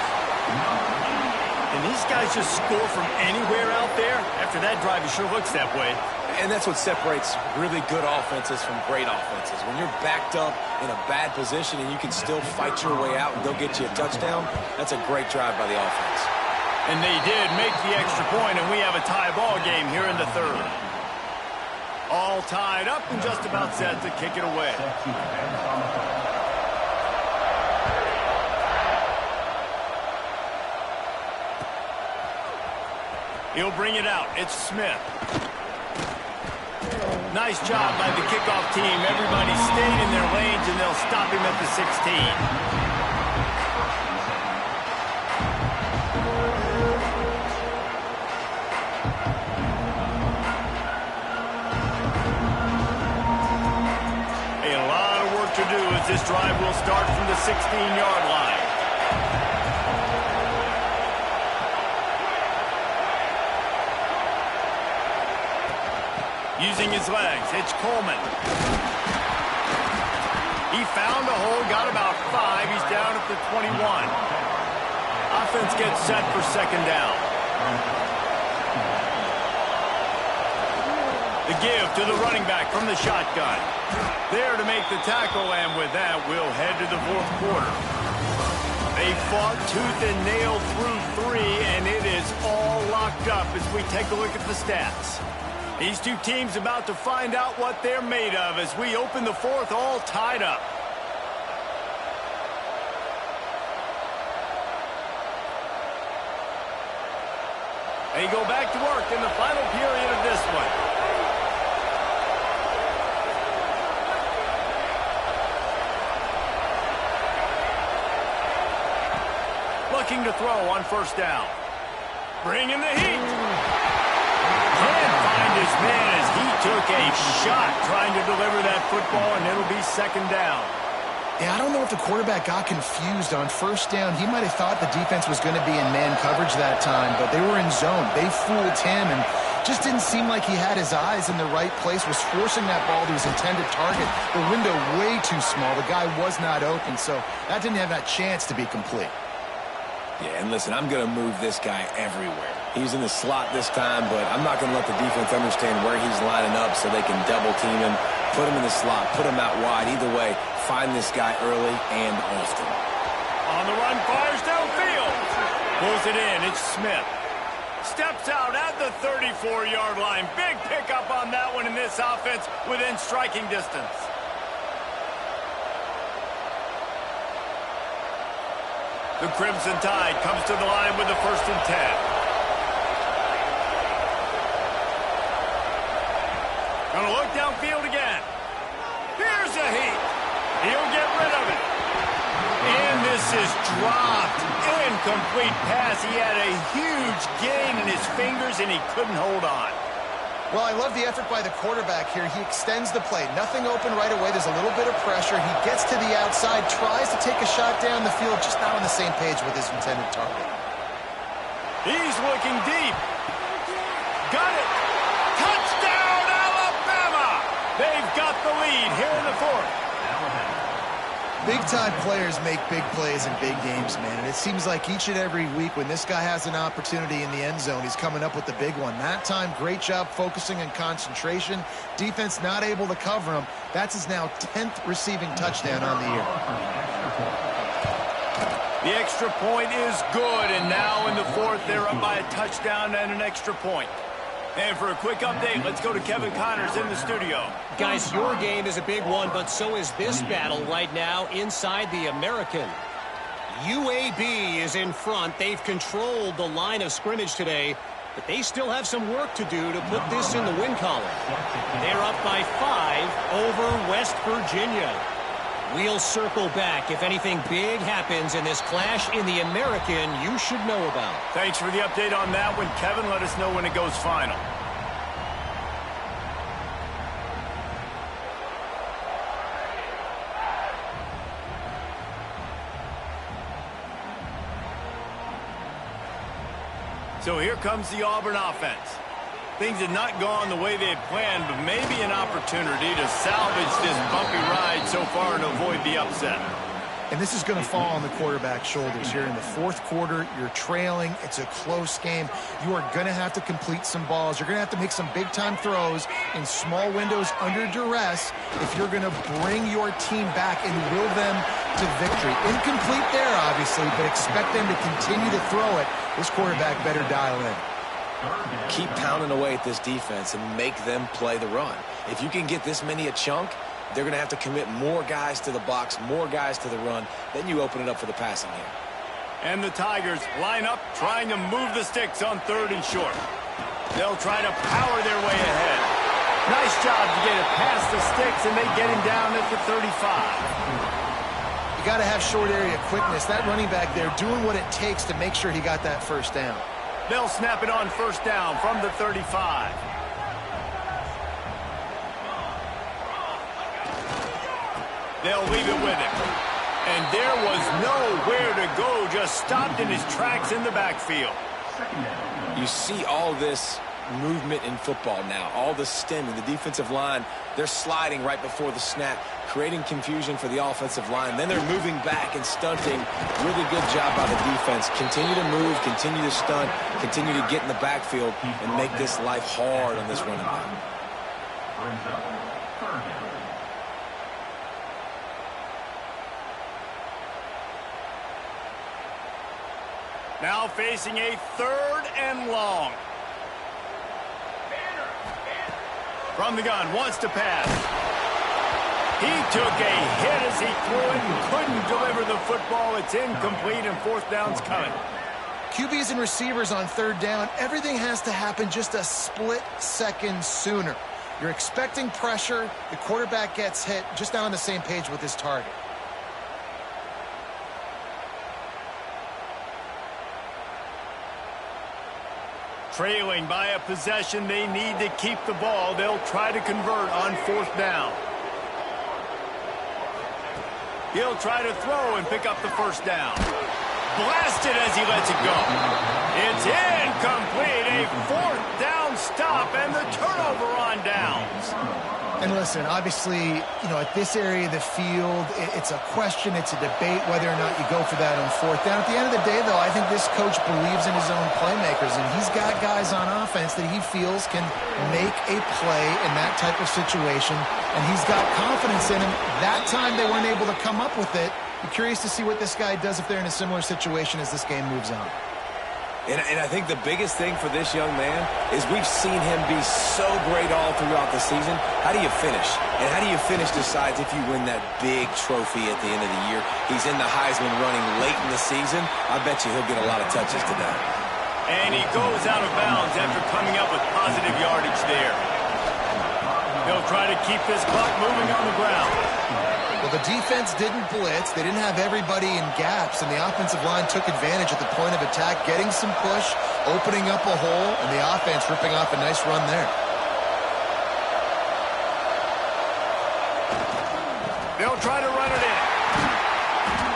And these guys just score from anywhere out there. After that drive, it sure looks that way. And that's what separates really good offenses from great offenses. When you're backed up in a bad position and you can still fight your way out and go get you a touchdown, that's a great drive by the offense. And they did make the extra point, and we have a tie ball game here in the 3rd. All tied up and just about set to kick it away. He'll bring it out. It's Smith. Nice job by the kickoff team. Everybody stayed in their lanes, and they'll stop him at the 16. A lot of work to do as this drive will start from the 16-yard line. Using his legs, it's Coleman. He found a hole, got about 5. He's down at the 21. Offense gets set for 2nd down. The give to the running back from the shotgun. There to make the tackle, and with that, we'll head to the fourth quarter. They fought tooth and nail through 3, and it is all locked up as we take a look at the stats. These two teams about to find out what they're made of as we open the fourth all tied up. They go back to work in the final period of this one. Looking to throw on first down. Bringing the heat. Can't find his man as he took a shot trying to deliver that football, and it'll be second down. Yeah, I don't know if the quarterback got confused on first down. He might have thought the defense was going to be in man coverage that time, but they were in zone. They fooled him and just didn't seem like he had his eyes in the right place, was forcing that ball to his intended target. The window way too small. The guy was not open, so that didn't have that chance to be complete. Yeah, and listen, I'm going to move this guy everywhere. He's in the slot this time, but I'm not going to let the defense understand where he's lining up so they can double team him, put him in the slot, put him out wide. Either way, find this guy early and often. On the run, fires downfield. Pulls it in. It's Smith. Steps out at the 34-yard line. Big pickup on that one in this offense within striking distance. The Crimson Tide comes to the line with the 1st and 10. Gonna look downfield again. Here's a heat. He'll get rid of it. And this is dropped. Incomplete pass. He had a huge gain in his fingers, and he couldn't hold on. Well, I love the effort by the quarterback here. He extends the play. Nothing open right away. There's a little bit of pressure. He gets to the outside, tries to take a shot down the field, just not on the same page with his intended target. He's looking deep. Got it. Touchdown, Alabama! They've got the lead here in the fourth. Big-time players make big plays in big games, man. And it seems like each and every week when this guy has an opportunity in the end zone, he's coming up with the big one. That time, great job focusing and concentration. Defense not able to cover him. That's his now 10th receiving touchdown on the year. The extra point is good, and now in the fourth, they're up by a touchdown and an extra point. And for a quick update, let's go to Kevin Connors in the studio. Guys, your game is a big one, but so is this battle right now inside the American. UAB is in front. They've controlled the line of scrimmage today, but they still have some work to do to put this in the win column. They're up by 5 over West Virginia. We'll circle back if anything big happens in this clash in the American you should know about. Thanks for the update on that one, Kevin. Let us know when it goes final. So here comes the Auburn offense. Things had not gone the way they had planned, but maybe an opportunity to salvage this bumpy ride so far and avoid the upset. And this is going to fall on the quarterback's shoulders here in the fourth quarter. You're trailing. It's a close game. You are going to have to complete some balls. You're going to have to make some big-time throws in small windows under duress if you're going to bring your team back and will them to victory. Incomplete there, obviously, but expect them to continue to throw it. This quarterback better dial in. Keep pounding away at this defense and make them play the run. If you can get this many a chunk, they're going to have to commit more guys to the box, more guys to the run. Then you open it up for the passing game. And the Tigers line up, trying to move the sticks on 3rd and short. They'll try to power their way ahead. Nice job to get it past the sticks, and they get him down at the 35. You got to have short area quickness. That running back there doing what it takes to make sure he got that first down. They'll snap it on first down from the 35. They'll leave it with him. And there was nowhere to go, just stopped in his tracks in the backfield. You see all this movement in football now. All the stemming, the defensive line, they're sliding right before the snap, creating confusion for the offensive line. Then they're moving back and stunting. Really good job by the defense. Continue to move, continue to stunt, continue to get in the backfield and make this life hard on this running back. Now facing a 3rd and long. From the gun, wants to pass. He took a hit as he threw it and couldn't deliver the football. It's incomplete and 4th down's coming. QBs and receivers on 3rd down, everything has to happen just a split second sooner. You're expecting pressure. The quarterback gets hit, just not on the same page with his target. Trailing by a possession, they need to keep the ball. They'll try to convert on 4th down. He'll try to throw and pick up the 1st down. Blasted as he lets it go. It's incomplete. A 4th down stop and the turnover on downs. And listen, obviously, at this area of the field, it's a question, it's a debate whether or not you go for that on 4th down. At the end of the day, though, I think this coach believes in his own playmakers, and he's got guys on offense that he feels can make a play in that type of situation, and he's got confidence in him. That time they weren't able to come up with it. Be curious to see what this guy does if they're in a similar situation as this game moves on. And I think the biggest thing for this young man is we've seen him be so great all throughout the season. How do you finish? And how do you finish decides if you win that big trophy at the end of the year. He's in the Heisman running late in the season. I bet you he'll get a lot of touches today. And he goes out of bounds after coming up with positive yardage there. He'll try to keep this clock moving on the ground. Well, the defense didn't blitz. They didn't have everybody in gaps, and the offensive line took advantage at the point of attack, getting some push, opening up a hole, and the offense ripping off a nice run there. They'll try to run it in.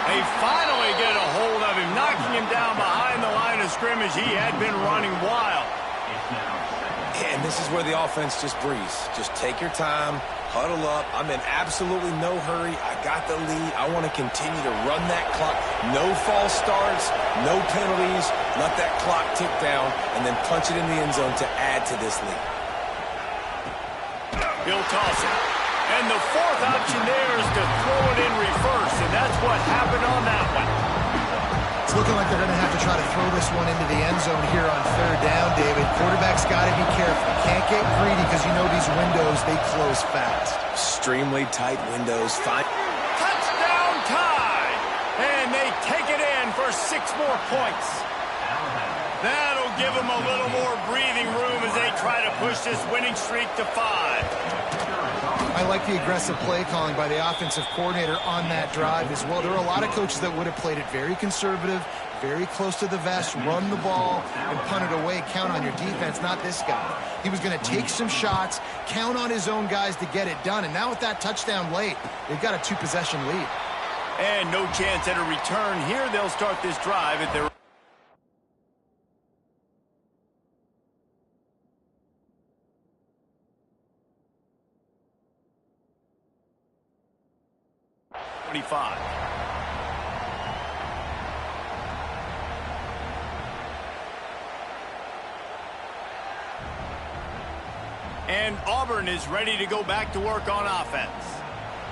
They finally get a hold of him, knocking him down behind the line of scrimmage. He had been running wild. And this is where the offense just breathes. Just take your time, huddle up. I'm in absolutely no hurry. I got the lead. I want to continue to run that clock. No false starts, no penalties. Let that clock tick down and then punch it in the end zone to add to this lead. He'll toss it. And the 4th option there is to throw it in reverse, and that's what happened on that one. It's looking like they're going to have to try to throw this one into the end zone here on 3rd down, David. Quarterback's got to be careful. Can't get greedy because you know these windows, they close fast. Extremely tight windows. Touchdown time! And they take it in for 6 more points. That'll give them a little more breathing room as they try to push this winning streak to 5. I like the aggressive play calling by the offensive coordinator on that drive as well. There are a lot of coaches that would have played it very conservative, very close to the vest, run the ball, and punt it away. Count on your defense, not this guy. He was going to take some shots, count on his own guys to get it done. And now with that touchdown late, they've got a 2-possession lead. And no chance at a return here. They'll start this drive at their 25. And Auburn is ready to go back to work on offense.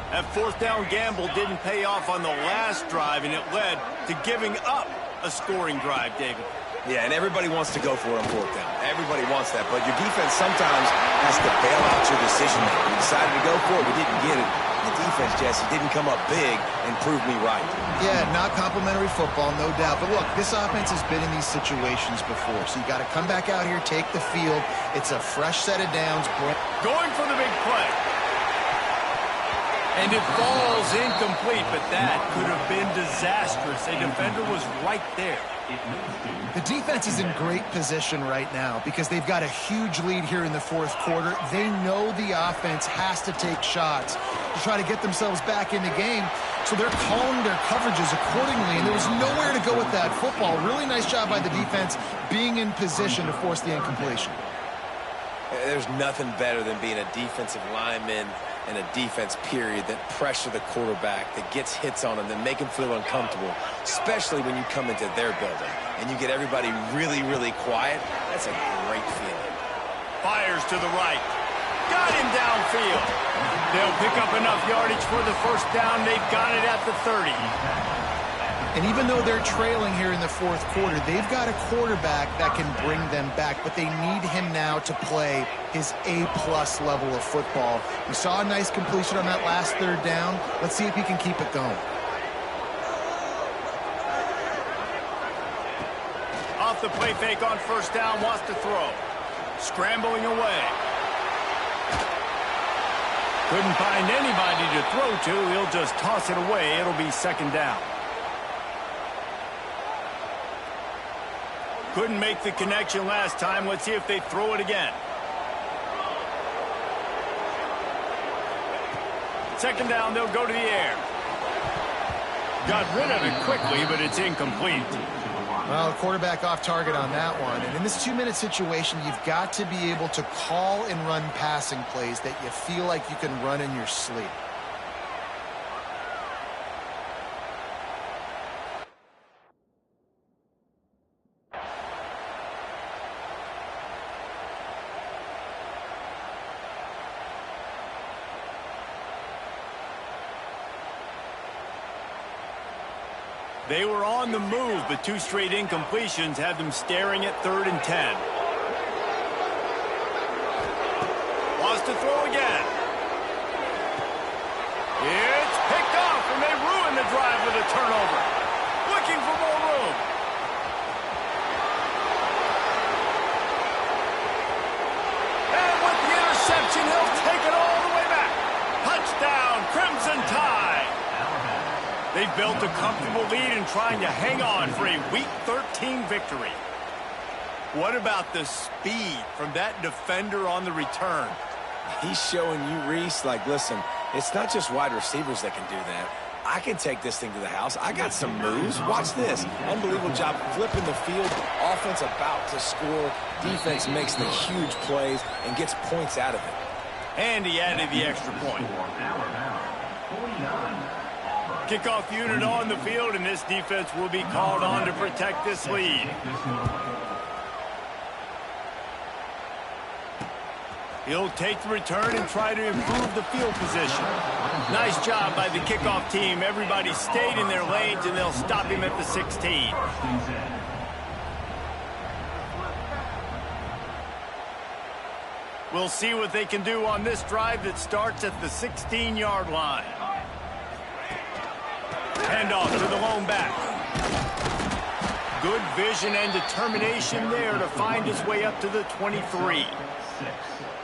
That 4th down gamble didn't pay off on the last drive, and it led to giving up a scoring drive, David. Yeah, and everybody wants to go for it on 4th down. Everybody wants that, but your defense sometimes has to bail out your decision making. We decided to go for it, we didn't get it. The defense, Jesse, didn't come up big and prove me right. Yeah, not complimentary football, no doubt. But look, this offense has been in these situations before, so you got to come back out here, take the field. It's a fresh set of downs. Going for the big play. And it falls incomplete, but that could have been disastrous. A defender was right there. The defense is in great position right now because they've got a huge lead here in the 4th quarter. They know the offense has to take shots to try to get themselves back in the game. So they're calling their coverages accordingly, and there was nowhere to go with that football. Really nice job by the defense being in position to force the incompletion. There's nothing better than being a defensive lineman and a defense period that pressure the quarterback, that gets hits on him, that make him feel uncomfortable, especially when you come into their building and you get everybody really, really quiet. That's a great feeling. Fires to the right. Got him downfield. They'll pick up enough yardage for the first down. They've got it at the 30. And even though they're trailing here in the fourth quarter, they've got a quarterback that can bring them back, but they need him now to play his A-plus level of football. We saw a nice completion on that last third down. Let's see if he can keep it going. Off the play fake on first down, wants to throw. Scrambling away. Couldn't find anybody to throw to. He'll just toss it away. It'll be second down. Couldn't make the connection last time. Let's see if they throw it again. Second down, they'll go to the air. Got rid of it quickly, but it's incomplete. Well, the quarterback off target on that one. And in this 2-minute situation, you've got to be able to call and run passing plays that you feel like you can run in your sleep. They were on the move, but 2 straight incompletions had them staring at 3rd and 10. Wants to throw again. It's picked off, and they ruin the drive with a turnover. Looking for more room. And with the interception, he'll take it all the way back. Touchdown, Crimson Tide. They've built a comfortable lead and trying to hang on for a Week 13 victory. What about the speed from that defender on the return? He's showing you, Reese, like, listen, it's not just wide receivers that can do that. I can take this thing to the house. I got some moves. Watch this. Unbelievable job flipping the field. Offense about to score. Defense makes the huge plays and gets points out of it. And he added the extra point. Kickoff unit on the field, and this defense will be called on to protect this lead. He'll take the return and try to improve the field position. Nice job by the kickoff team. Everybody stayed in their lanes, and they'll stop him at the 16. We'll see what they can do on this drive that starts at the 16-yard line. Handoff to the lone back. Good vision and determination there to find his way up to the 23.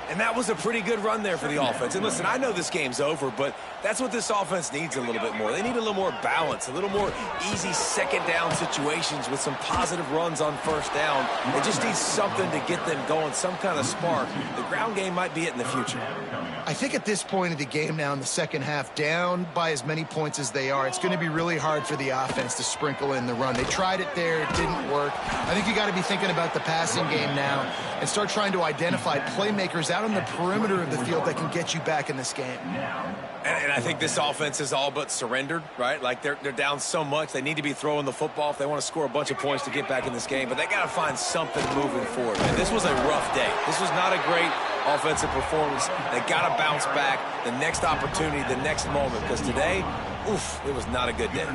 And that was a pretty good run there for the offense. And listen, I know this game's over, but that's what this offense needs a little bit more. They need a little more balance, a little more easy second down situations with some positive runs on first down. They just need something to get them going, some kind of spark. The ground game might be it in the future. I think at this point of the game now in the second half, down by as many points as they are, it's going to be really hard for the offense to sprinkle in the run. They tried it there. It didn't work. I think you got to be thinking about the passing game now and start trying to identify playmakers out on the perimeter of the field that can get you back in this game. And I think this offense is all but surrendered, right? Like they're down so much. They need to be throwing the football if they want to score a bunch of points to get back in this game. But they got to find something moving forward. And this was a rough day. This was not a great offensive performance. They got to bounce back the next opportunity, the next moment. Because today, oof, it was not a good day.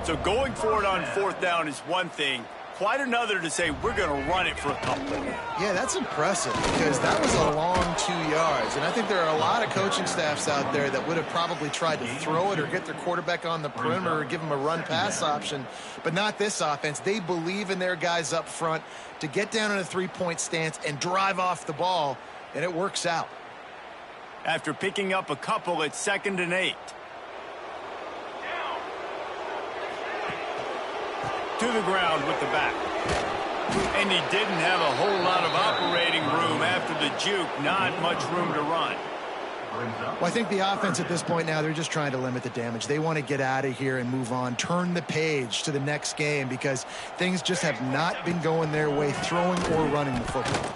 So going for it on 4th down is one thing. Quite another to say we're going to run it for a couple. Yeah, that's impressive because that was a long 2 yards. And I think there are a lot of coaching staffs out there that would have probably tried to throw it or get their quarterback on the perimeter or give him a run-pass option, but not this offense. They believe in their guys up front to get down in a 3-point stance and drive off the ball, and it works out. After picking up a couple, it's 2nd and 8. To the ground with the back. And he didn't have a whole lot of operating room after the juke. Not much room to run. Well, I think the offense at this point now, they're just trying to limit the damage. They want to get out of here and move on. Turn the page to the next game because things just have not been going their way, throwing or running the football.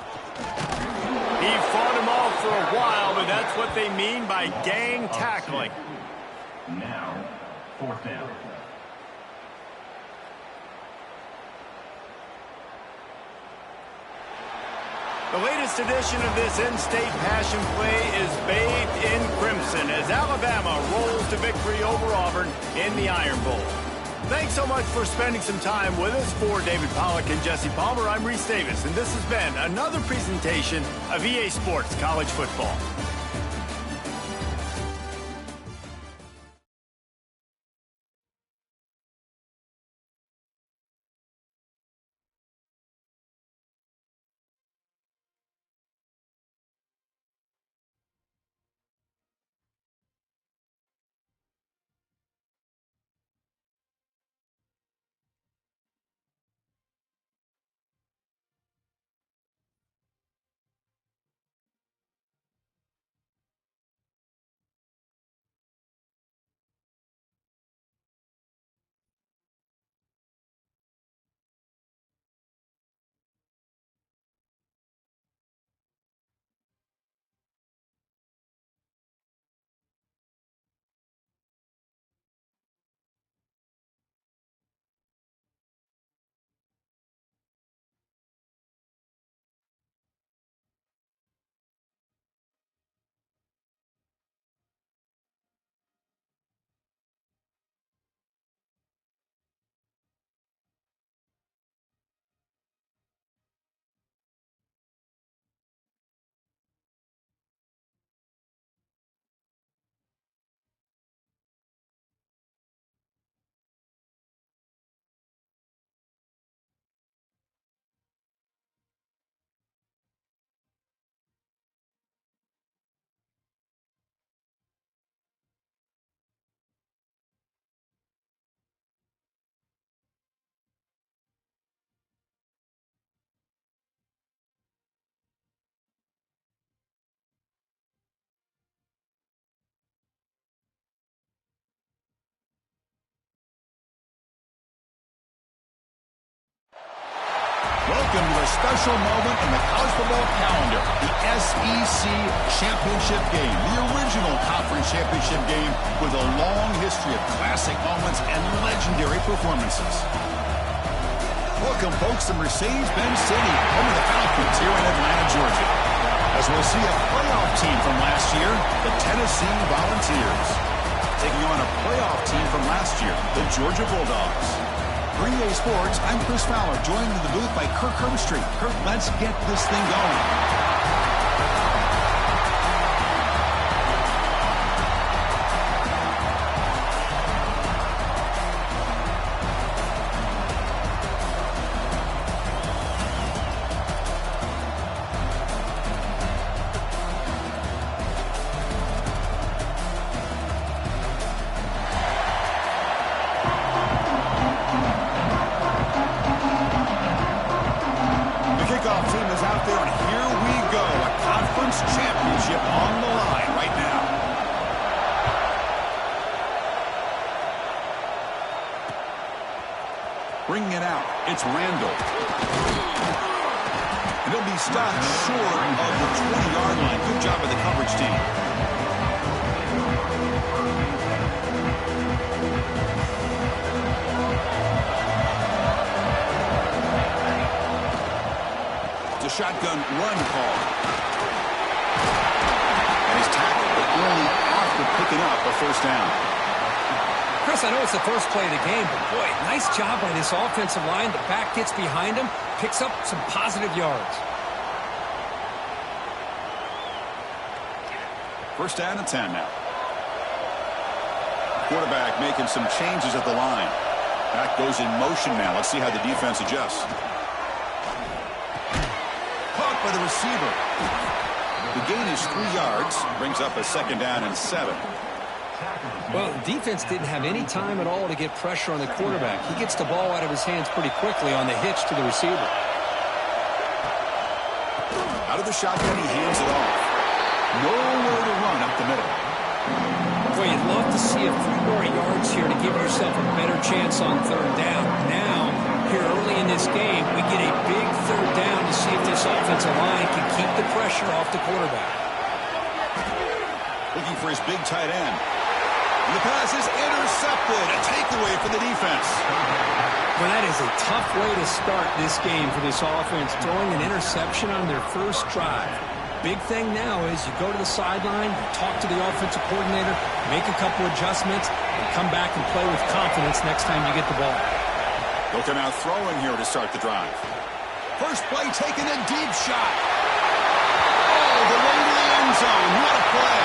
He fought him off for a while, but that's what they mean by gang tackling. Now, fourth down. The latest edition of this in-state passion play is bathed in crimson as Alabama rolls to victory over Auburn in the Iron Bowl. Thanks so much for spending some time with us. For David Pollack and Jesse Palmer, I'm Reese Davis, and this has been another presentation of EA Sports College Football. Welcome to a special moment in the college football calendar, the SEC Championship Game, the original conference championship game with a long history of classic moments and legendary performances. Welcome, folks, to Mercedes-Benz Stadium, home of the Falcons here in Atlanta, Georgia. As we'll see a playoff team from last year, the Tennessee Volunteers, taking on a playoff team from last year, the Georgia Bulldogs. For EA Sports, I'm Chris Fowler, joined in the booth by Kirk Herbstreit. Kirk, let's get this thing going. Bringing it out, it's Randall. And he'll be stopped short of the 20-yard line. Good job by the coverage team. It's a shotgun run call. And he's tackled, but only after picking up a first down. Chris, I know it's the first play of the game, but boy, nice job by this offensive line. The back gets behind him, picks up some positive yards. First down and 10 now. Quarterback making some changes at the line. Back goes in motion now. Let's see how the defense adjusts. Caught by the receiver. The gain is 3 yards. Brings up a second down and 7. Well, the defense didn't have any time at all to get pressure on the quarterback. He gets the ball out of his hands pretty quickly on the hitch to the receiver. Out of the shotgun, he hands it off. Nowhere to run up the middle. Boy, you'd love to see a few more yards here to give yourself a better chance on third down. Now, here early in this game, we get a big third down to see if this offense offensive line can keep the pressure off the quarterback. Looking for his big tight end. And the pass is intercepted. A takeaway for the defense. Well, that is a tough way to start this game for this offense, throwing an interception on their first drive. Big thing now is you go to the sideline, you talk to the offensive coordinator, make a couple adjustments, and come back and play with confidence next time you get the ball. They'll come out throwing here to start the drive. First play taken, a deep shot. Oh, the way to the end zone. What a play.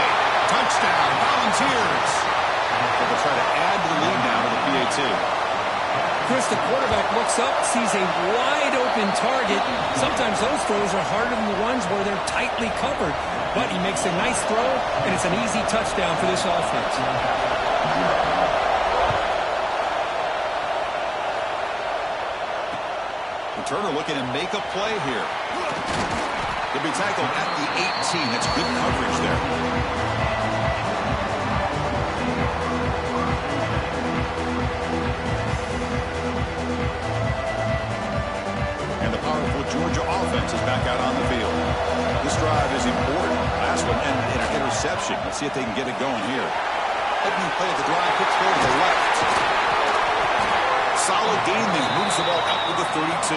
Touchdown, Volunteers. They'll try to add to the lead now to the PAT. Chris, the quarterback looks up, sees a wide-open target. Sometimes those throws are harder than the ones where they're tightly covered. But he makes a nice throw, and it's an easy touchdown for this offense. Turner looking to make a play here. He'll be tackled at the 18. That's good coverage there. And the powerful Georgia offense is back out on the field. This drive is important. Last one ended in an interception. Let's see if they can get it going here. Opening play at the drive, quick throw to the left. Solid gain there. Moves the ball up to the 32.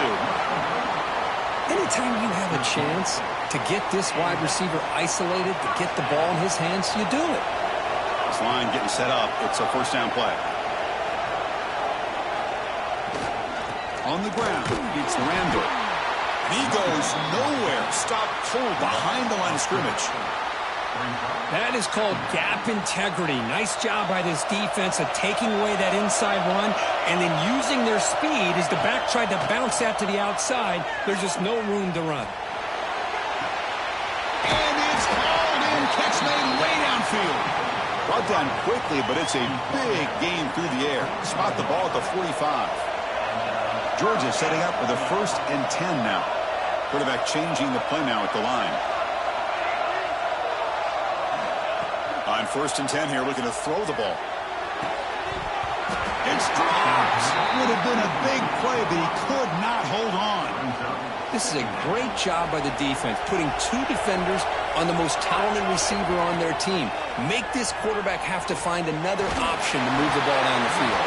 Anytime you have a chance to get this wide receiver isolated, to get the ball in his hands, you do it. This line getting set up. It's a first down play. On the ground, it's Randall. And he goes nowhere. Stop cold behind the line of scrimmage. That is called gap integrity. Nice job by this defense of taking away that inside run and then using their speed as the back tried to bounce that to the outside. There's just no room to run. And it's hauled in. Catch made way downfield. Brought down quickly, but it's a big gain through the air. Spot the ball at the 45. Georgia setting up for the 1st and 10 now. Quarterback changing the play now at the line. On 1st and 10 here, looking to throw the ball. It's dropped. Would have been a big play, but he could not hold on. This is a great job by the defense, putting 2 defenders on the most talented receiver on their team. Make this quarterback have to find another option to move the ball down the field.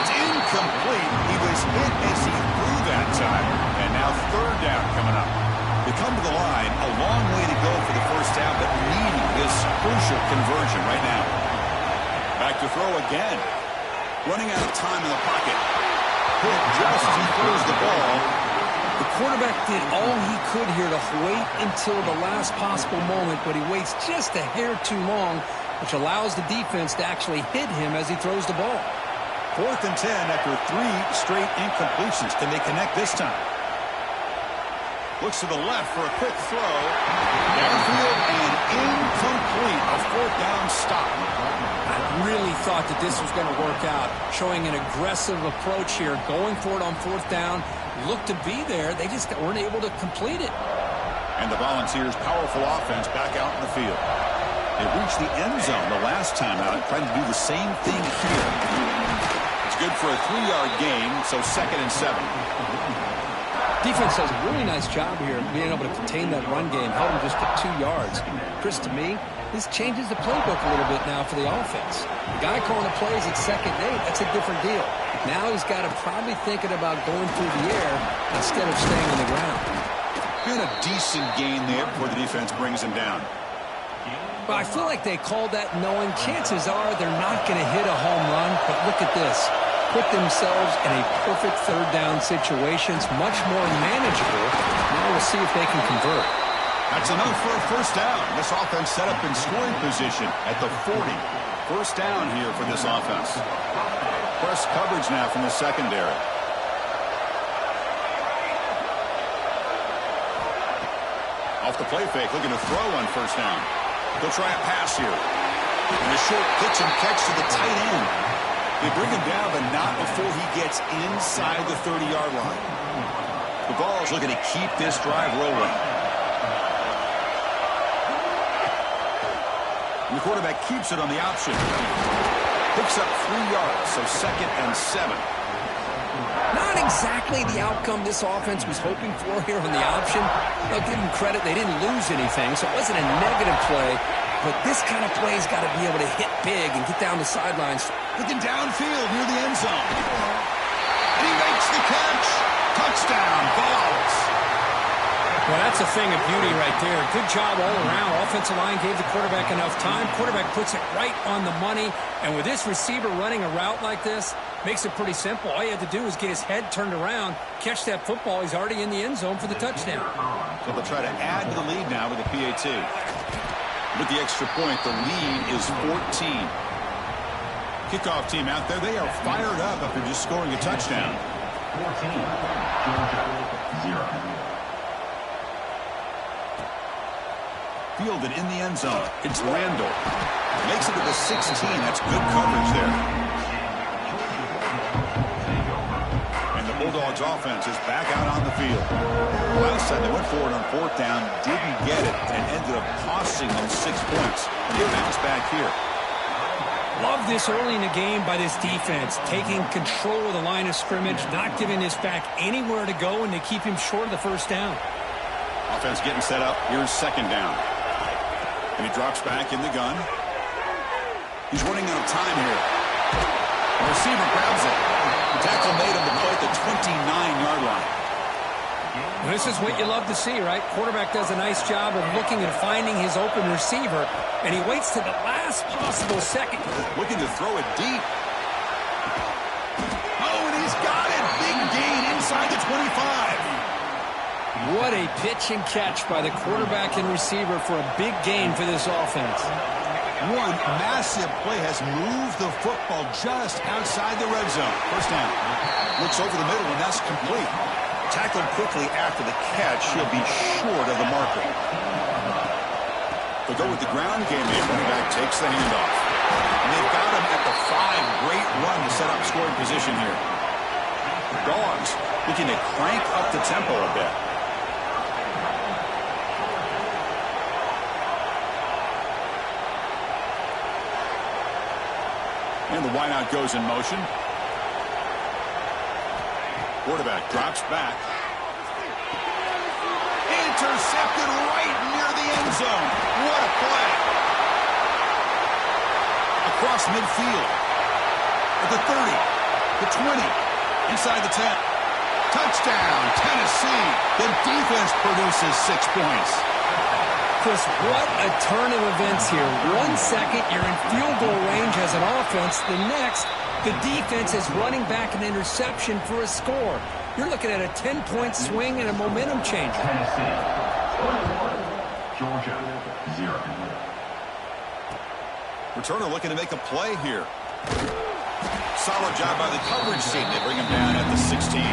It's incomplete. He was hit as he threw that time. And now 3rd down coming up. They come to the line, a long way to go for the first down, but needing this crucial conversion right now. Back to throw again. Running out of time in the pocket. Hit just as he throws the ball. The quarterback did all he could here to wait until the last possible moment, but he waits just a hair too long, which allows the defense to actually hit him as he throws the ball. 4th and 10 after 3 straight incompletions. Can they connect this time? Looks to the left for a quick throw. Downfield and incomplete. A 4th down stop. I really thought that this was going to work out, showing an aggressive approach here, going for it on 4th down. Looked to be there. They just weren't able to complete it. And the Volunteers' powerful offense back out in the field. They reached the end zone the last time out, trying to do the same thing here. It's good for a 3-yard gain, so 2nd and 7. Defense does a really nice job here being able to contain that run game, held him just at 2 yards. Chris, to me, this changes the playbook a little bit now for the offense. The guy calling the plays at 2nd and 8, that's a different deal. Now he's got to probably thinking about going through the air instead of staying on the ground. And a decent gain there before the defense brings him down. But I feel like they called that knowing chances are they're not going to hit a home run, but look at this. Put themselves in a perfect 3rd down situation. It's much more manageable. Now we'll see if they can convert. That's enough for a 1st down. This offense set up in scoring position at the 40. 1st down here for this offense. Press coverage now from the secondary. Off the play fake, looking to throw on 1st down. They'll try a pass here. And a short pitch and catch to the tight end. They bring him down, but not before he gets inside the 30-yard line. The Vols looking to keep this drive rolling. And the quarterback keeps it on the option. Picks up 3 yards, so 2nd and 7. Not exactly the outcome this offense was hoping for here on the option. I'll give them credit. They didn't lose anything, so it wasn't a negative play. But this kind of play's got to be able to hit big and get down the sidelines. Looking downfield near the end zone. And he makes the catch. Touchdown, Vols. Well, that's a thing of beauty right there. Good job all around. Offensive line gave the quarterback enough time. Quarterback puts it right on the money. And with this receiver running a route like this, makes it pretty simple. All you had to do is get his head turned around, catch that football. He's already in the end zone for the touchdown. So they'll try to add to the lead now with a PAT. With the extra point, the lead is 14. Kickoff team out there, they are fired up after just scoring a touchdown. 14, Georgia, 0. Fielded in the end zone. It's Randall. Makes it to the 16. That's good coverage there. And the Bulldogs offense is back out on the field. Last time they went forward on fourth down, didn't get it, and ended up costing them 6 points. And they bounce back here. Love this early in the game by this defense, taking control of the line of scrimmage, not giving this back anywhere to go, and they keep him short of the first down. Offense getting set up. Here's second down. And he drops back in the gun. He's running out of time here. The receiver grabs it. The tackle made him to play at the 29-yard line. This is what you love to see, right? Quarterback does a nice job of looking and finding his open receiver, and he waits to the last possible second. Looking to throw it deep. Oh, and he's got it. Big gain inside the 25. What a pitch and catch by the quarterback and receiver for a big gain for this offense. One massive play has moved the football just outside the red zone. First down. Looks over the middle, and that's complete. Tackled quickly after the catch. He'll be short of the marker. They'll go with the ground game here. Running back takes the handoff. And they've got him at the 5. Great run to set up scoring position here. The Dogs looking to crank up the tempo a bit. And the wideout goes in motion. Quarterback drops back. Intercepted right near the end zone. What a play. Across midfield. At the 30. The 20. Inside the 10. Touchdown, Tennessee. The defense produces 6 points. Chris, what a turn of events here. 1 second, you're in field goal range as an offense. The next, the defense is running back an interception for a score. You're looking at a 10-point swing and a momentum changer. Tennessee, 21, Georgia, 0. Returner looking to make a play here. Solid job by the coverage team. They bring him down at the 16.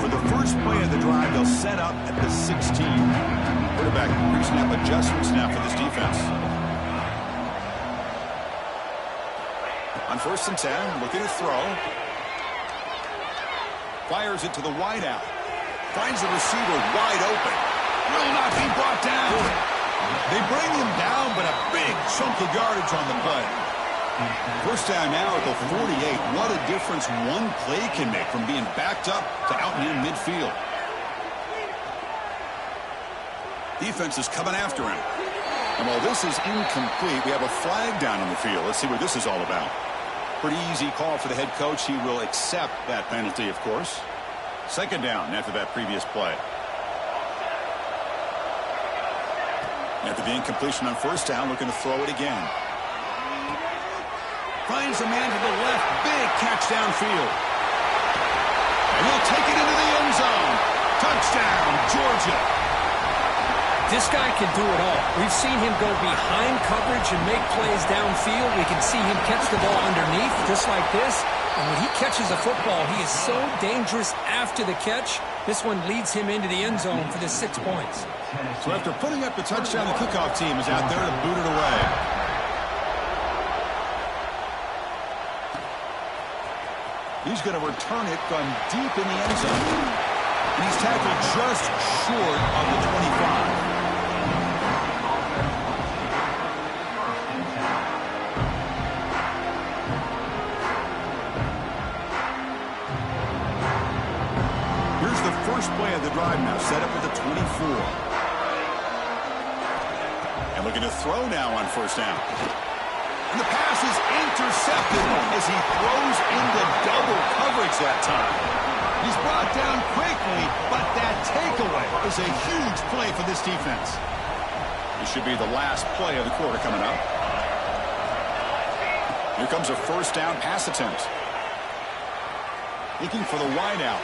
For the first play of the drive, they'll set up at the 16. Quarterback pre-snap adjustments now for this defense. On 1st and 10, looking to throw. Fires it to the wideout. Finds the receiver wide open. Will not be brought down. They bring him down, but a big chunk of yardage on the play. First down now at the 48. What a difference one play can make from being backed up to out and in midfield. Defense is coming after him. And while this is incomplete, we have a flag down on the field. Let's see what this is all about. Pretty easy call for the head coach. He will accept that penalty, of course. Second down after that previous play. After the incompletion on first down, looking to throw it again. Finds a man to the left. Big catch downfield. And he'll take it into the end zone. Touchdown, Georgia. This guy can do it all. We've seen him go behind coverage and make plays downfield. We can see him catch the ball underneath, just like this. And when he catches a football, he is so dangerous after the catch. This one leads him into the end zone for the 6 points. So after putting up the touchdown, the kickoff team is out there to boot it away. He's going to return it from deep in the end zone. And he's tackled just short of the 25. Here's the first play of the drive now, set up at the 24. And looking to throw now on first down. And the pass is intercepted as he throws into double coverage that time. He's brought down quickly, but that takeaway is a huge play for this defense. This should be the last play of the quarter coming up. Here comes a first down pass attempt. Looking for the wide out.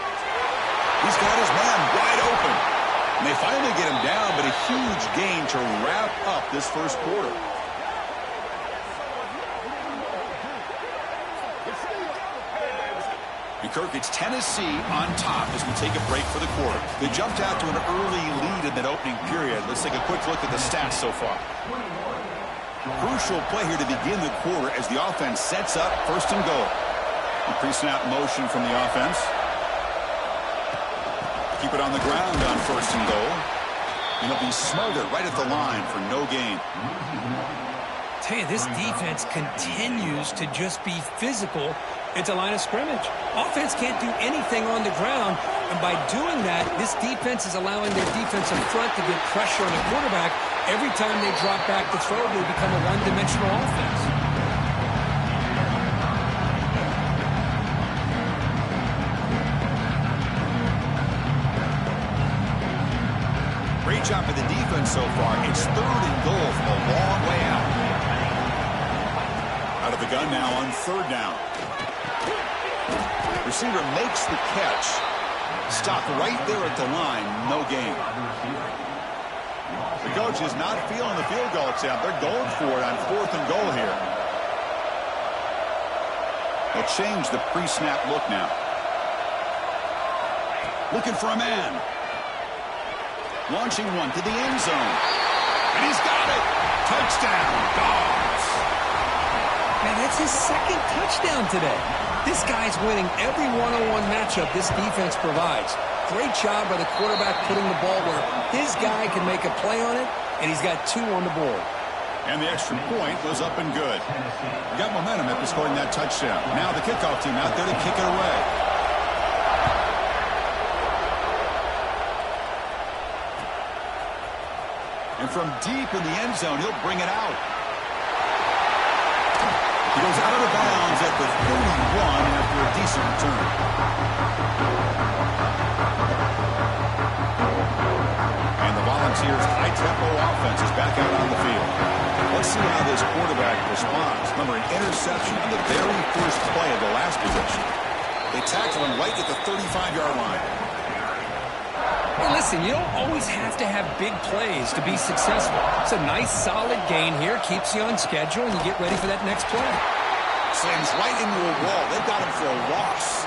He's got his man wide open. And they finally get him down, but a huge gain to wrap up this first quarter. And Kirk, it's Tennessee on top as we take a break for the quarter. They jumped out to an early lead in that opening period. Let's take a quick look at the stats so far. Crucial play here to begin the quarter as the offense sets up first and goal. A pre-snap motion from the offense. Keep it on the ground on first and goal. And it'll be smothered right at the line for no gain. Tell you, this defense continues to just be physical at the line of scrimmage. Offense can't do anything on the ground, and by doing that, this defense is allowing their defensive front to get pressure on the quarterback. Every time they drop back to throw, they become a one-dimensional offense. Great job by the defense so far. It's third and goal from a long way out. Out of the gun now on third down. Receiver makes the catch. Stopped right there at the line. No gain. The coach is not feeling the field goal attempt. They're going for it on fourth and goal here. They'll change the pre-snap look now. Looking for a man. Launching one to the end zone. And he's got it. Touchdown, Dogs. Man, that's his second touchdown today. This guy's winning every one-on-one matchup this defense provides. Great job by the quarterback putting the ball where his guy can make a play on it, and he's got 2 on the board. And the extra point was up and good. Got momentum after scoring that touchdown. Now the kickoff team out there to kick it away. And from deep in the end zone, he'll bring it out. He goes out of bounds at the 31 after a decent return. And the Volunteers' high-tempo offense is back out on the field. Let's see how this quarterback responds. Remember, an interception on the very first play of the last possession. They tackle him right at the 35-yard line. Well, listen, you don't always have to have big plays to be successful. It's a nice, solid gain here. Keeps you on schedule, and you get ready for that next play. Slams right into a wall. They've got him for a loss.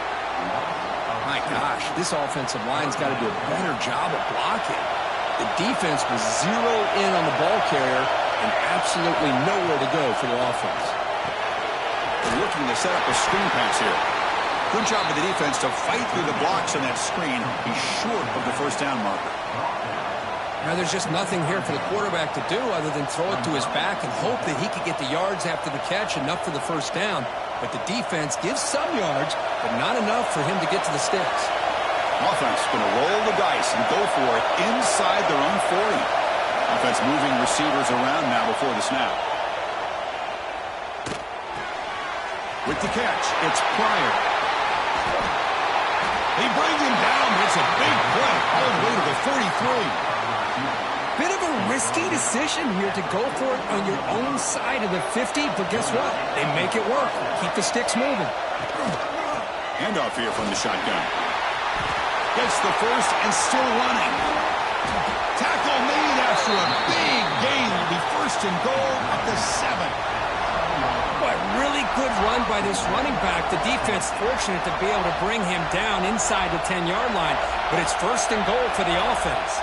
My gosh, this offensive line's got to do a better job of blocking. The defense was zeroed in on the ball carrier and absolutely nowhere to go for the offense. They're looking to set up a screen pass here. Good job of the defense to fight through the blocks on that screen. He's short of the first down marker. Now, there's just nothing here for the quarterback to do other than throw it to his back and hope that he could get the yards after the catch, enough for the first down. But the defense gives some yards, but not enough for him to get to the sticks. Offense going to roll the dice and go for it inside their own 40. Offense moving receivers around now before the snap. With the catch, it's Pryor. They bring him down, but it's a big play all the way to the 43. Bit of a risky decision here to go for it on your own side of the 50, but guess what? They make it work. Keep the sticks moving. Handoff here from the shotgun. Gets the first and still running. Tackle made after a big gain. Will be first and goal at the 7. Boy, really good run by this running back. The defense fortunate to be able to bring him down inside the 10-yard line, but it's first and goal for the offense.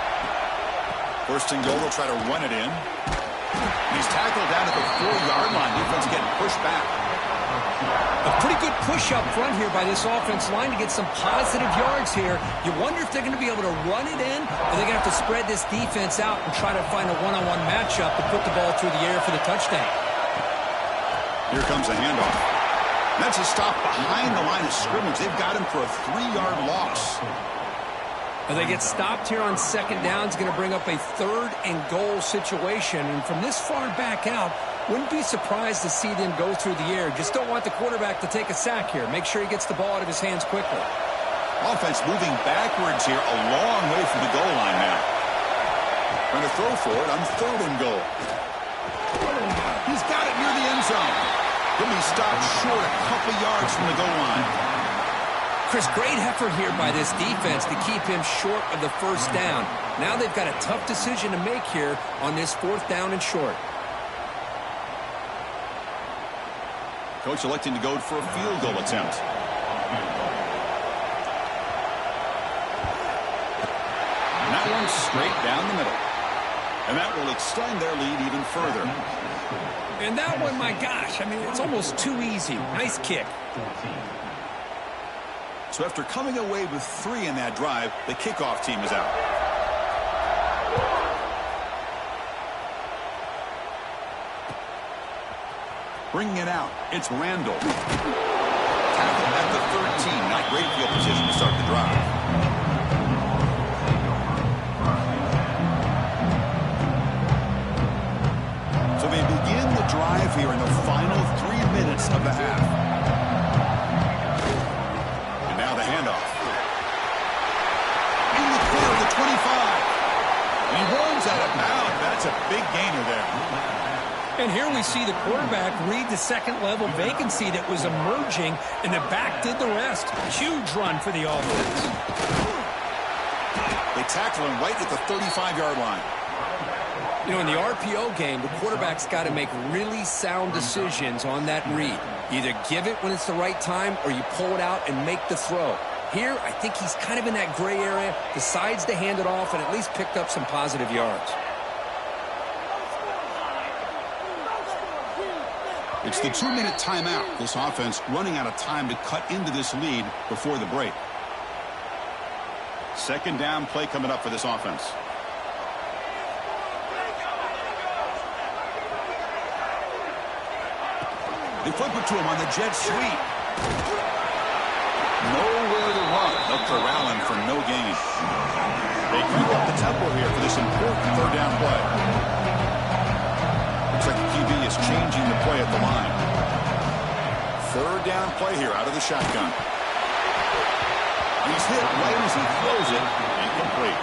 First and goal, they'll try to run it in. He's tackled down at the 4-yard line. Defense getting pushed back. A pretty good push up front here by this offense line to get some positive yards here. You wonder if they're going to be able to run it in, or they're going to have to spread this defense out and try to find a one-on-one matchup to put the ball through the air for the touchdown. Here comes a handoff. That's a stop behind the line of scrimmage. They've got him for a 3-yard loss. Well, they get stopped here on second down. It's going to bring up a 3rd and goal situation. And from this far back out, wouldn't be surprised to see them go through the air. Just don't want the quarterback to take a sack here. Make sure he gets the ball out of his hands quickly. Offense moving backwards here a long way from the goal line now. Trying to throw for it on 3rd and goal. He's got it near the end zone. He'll be stopped short a couple yards from the goal line. Chris, great effort here by this defense to keep him short of the first down. Now they've got a tough decision to make here on this 4th down and short. Coach electing to go for a field goal attempt. And that one's straight down the middle. And that will extend their lead even further. And that one, my gosh, I mean, it's almost too easy. Nice kick. So after coming away with 3 in that drive, the kickoff team is out. Bringing it out, it's Randall. Tackle at the 13, not great field position to start the drive. So they begin the drive here in the final 3 minutes of the half. The 25. He runs out of bounds. That's a big gainer there. And here we see the quarterback read the second-level vacancy that was emerging, and the back did the rest. Huge run for the offense. They tackle him right at the 35-yard line. You know, in the RPO game, the quarterback's got to make really sound decisions on that read. Either give it when it's the right time, or you pull it out and make the throw. Here, I think he's kind of in that gray area, decides to hand it off, and at least picked up some positive yards. It's the 2-minute timeout. This offense running out of time to cut into this lead before the break. 2nd down play coming up for this offense. They flip it to him on the jet sweep. Nowhere to run. They'll corral him for no gain. They crank up the tempo here for this important 3rd down play. Looks like the QB is changing the play at the line. 3rd down play here out of the shotgun. He's hit right as he throws it. Incomplete.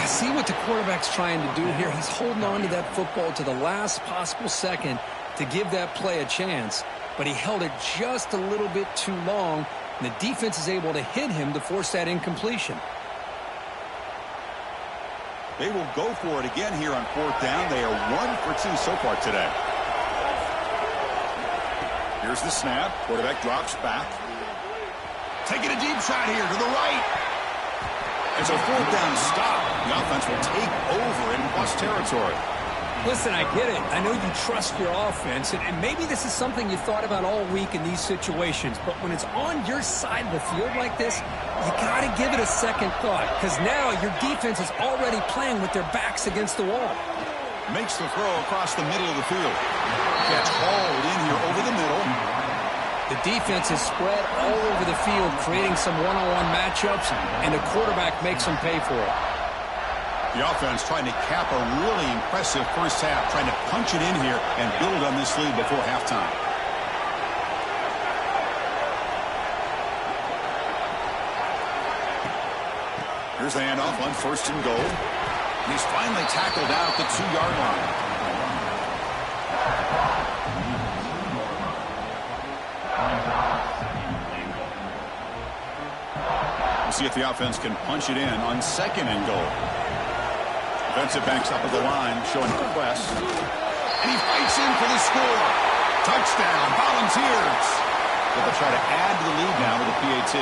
See what the quarterback's trying to do here. He's holding on to that football to the last possible second to give that play a chance. But he held it just a little bit too long. And the defense is able to hit him to force that incompletion. They will go for it again here on 4th down. They are 1 for 2 so far today. Here's the snap. Quarterback drops back. Taking a deep shot here to the right. It's a 4th down stop. The offense will take over in plus territory. Listen, I get it. I know you trust your offense, and maybe this is something you thought about all week in these situations, but when it's on your side of the field like this, you got to give it a second thought, because now your defense is already playing with their backs against the wall. Makes the throw across the middle of the field. Gets hauled in here over the middle. The defense is spread all over the field, creating some one-on-one matchups, and the quarterback makes them pay for it. The offense trying to cap a really impressive first half, trying to punch it in here and build on this lead before halftime. Here's the handoff on 1st and goal. And he's finally tackled out at the 2-yard line. We'll see if the offense can punch it in on 2nd and goal. Defensive backs up at the line, showing press. And he fights in for the score. Touchdown, Volunteers. But they'll try to add to the lead now with a PAT.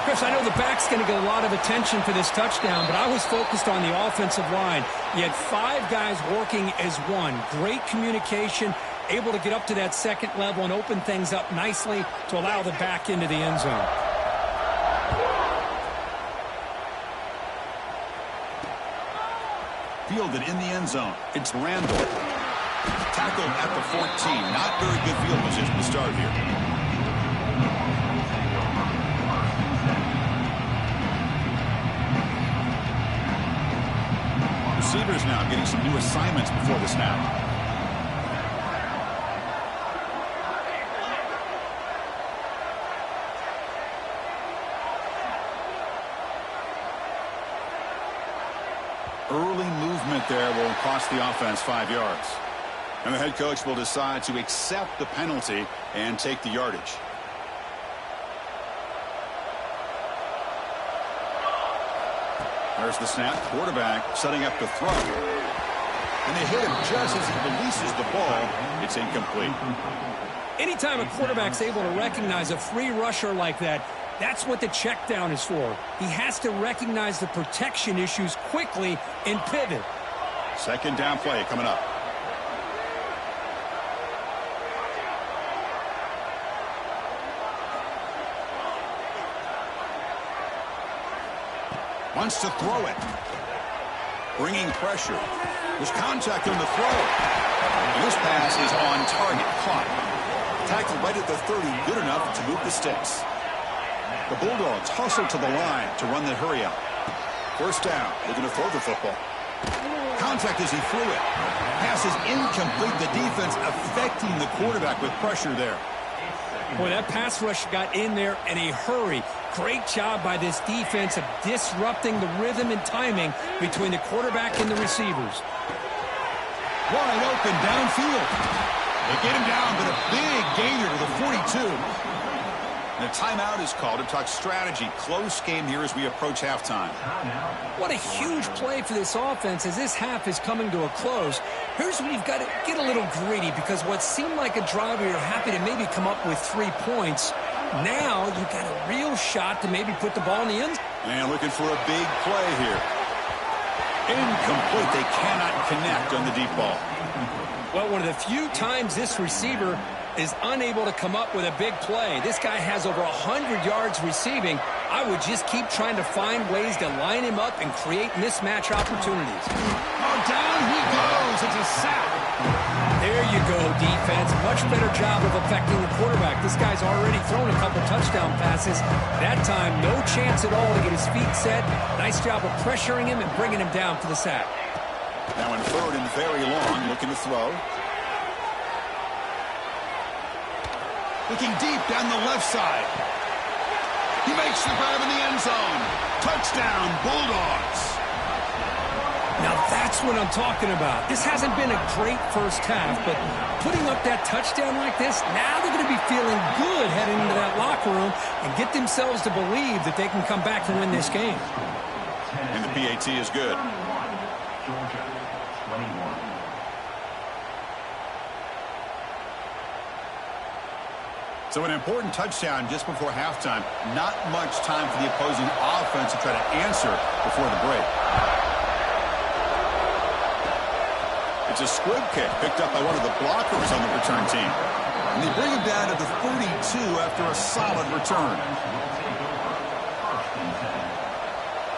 Chris, I know the back's going to get a lot of attention for this touchdown, but I was focused on the offensive line. You had 5 guys working as one. Great communication, able to get up to that 2nd level and open things up nicely to allow the back into the end zone. Fielded in the end zone. It's Randall. Tackled at the 14. Not very good field position to start here. receivers now getting some new assignments before the snap. Early movement there will cost the offense 5 yards. And the head coach will decide to accept the penalty and take the yardage. There's the snap. Quarterback setting up the throw. And they hit him just as he releases the ball. It's incomplete. Anytime a quarterback's able to recognize a free rusher like that, that's what the check down is for. He has to recognize the protection issues quickly and pivot. Second down play coming up. Wants to throw it. Bringing pressure. There's contact on the throw. And this pass is on target. Caught. Tackled right at the 30. Good enough to move the sticks. The Bulldogs hustle to the line to run the hurry out. First down. They're going to throw the football. Contact as he threw it. Pass is incomplete. The defense affecting the quarterback with pressure there. Boy, that pass rush got in there in a hurry. Great job by this defense of disrupting the rhythm and timing between the quarterback and the receivers. Wide open downfield. They get him down, but a big gainer to the 42. And a timeout is called to talk strategy. Close game here as we approach halftime. What a huge play for this offense as this half is coming to a close. Here's where you've got to get a little greedy, because what seemed like a drive where you're happy to maybe come up with 3 points, now you've got a real shot to maybe put the ball in the end. And looking for a big play here. Incomplete. They cannot connect on the deep ball. Well, one of the few times this receiver is unable to come up with a big play. This guy has over 100 yards receiving. I would just keep trying to find ways to line him up and create mismatch opportunities. Oh, down he goes. It's a sack. There you go, defense. Much better job of affecting the quarterback. This guy's already thrown a couple touchdown passes. That time, no chance at all to get his feet set. Nice job of pressuring him and bringing him down for the sack. Now in third and very long, looking to throw. Looking deep down the left side. He makes the grab in the end zone. Touchdown, Bulldogs. Now that's what I'm talking about. This hasn't been a great first half, but putting up that touchdown like this, now they're going to be feeling good heading into that locker room and get themselves to believe that they can come back and win this game. And the PAT is good. Georgia, 21. So an important touchdown just before halftime. Not much time for the opposing offense to try to answer before the break. It's a squib kick picked up by one of the blockers on the return team. And they bring him down to the 32 after a solid return.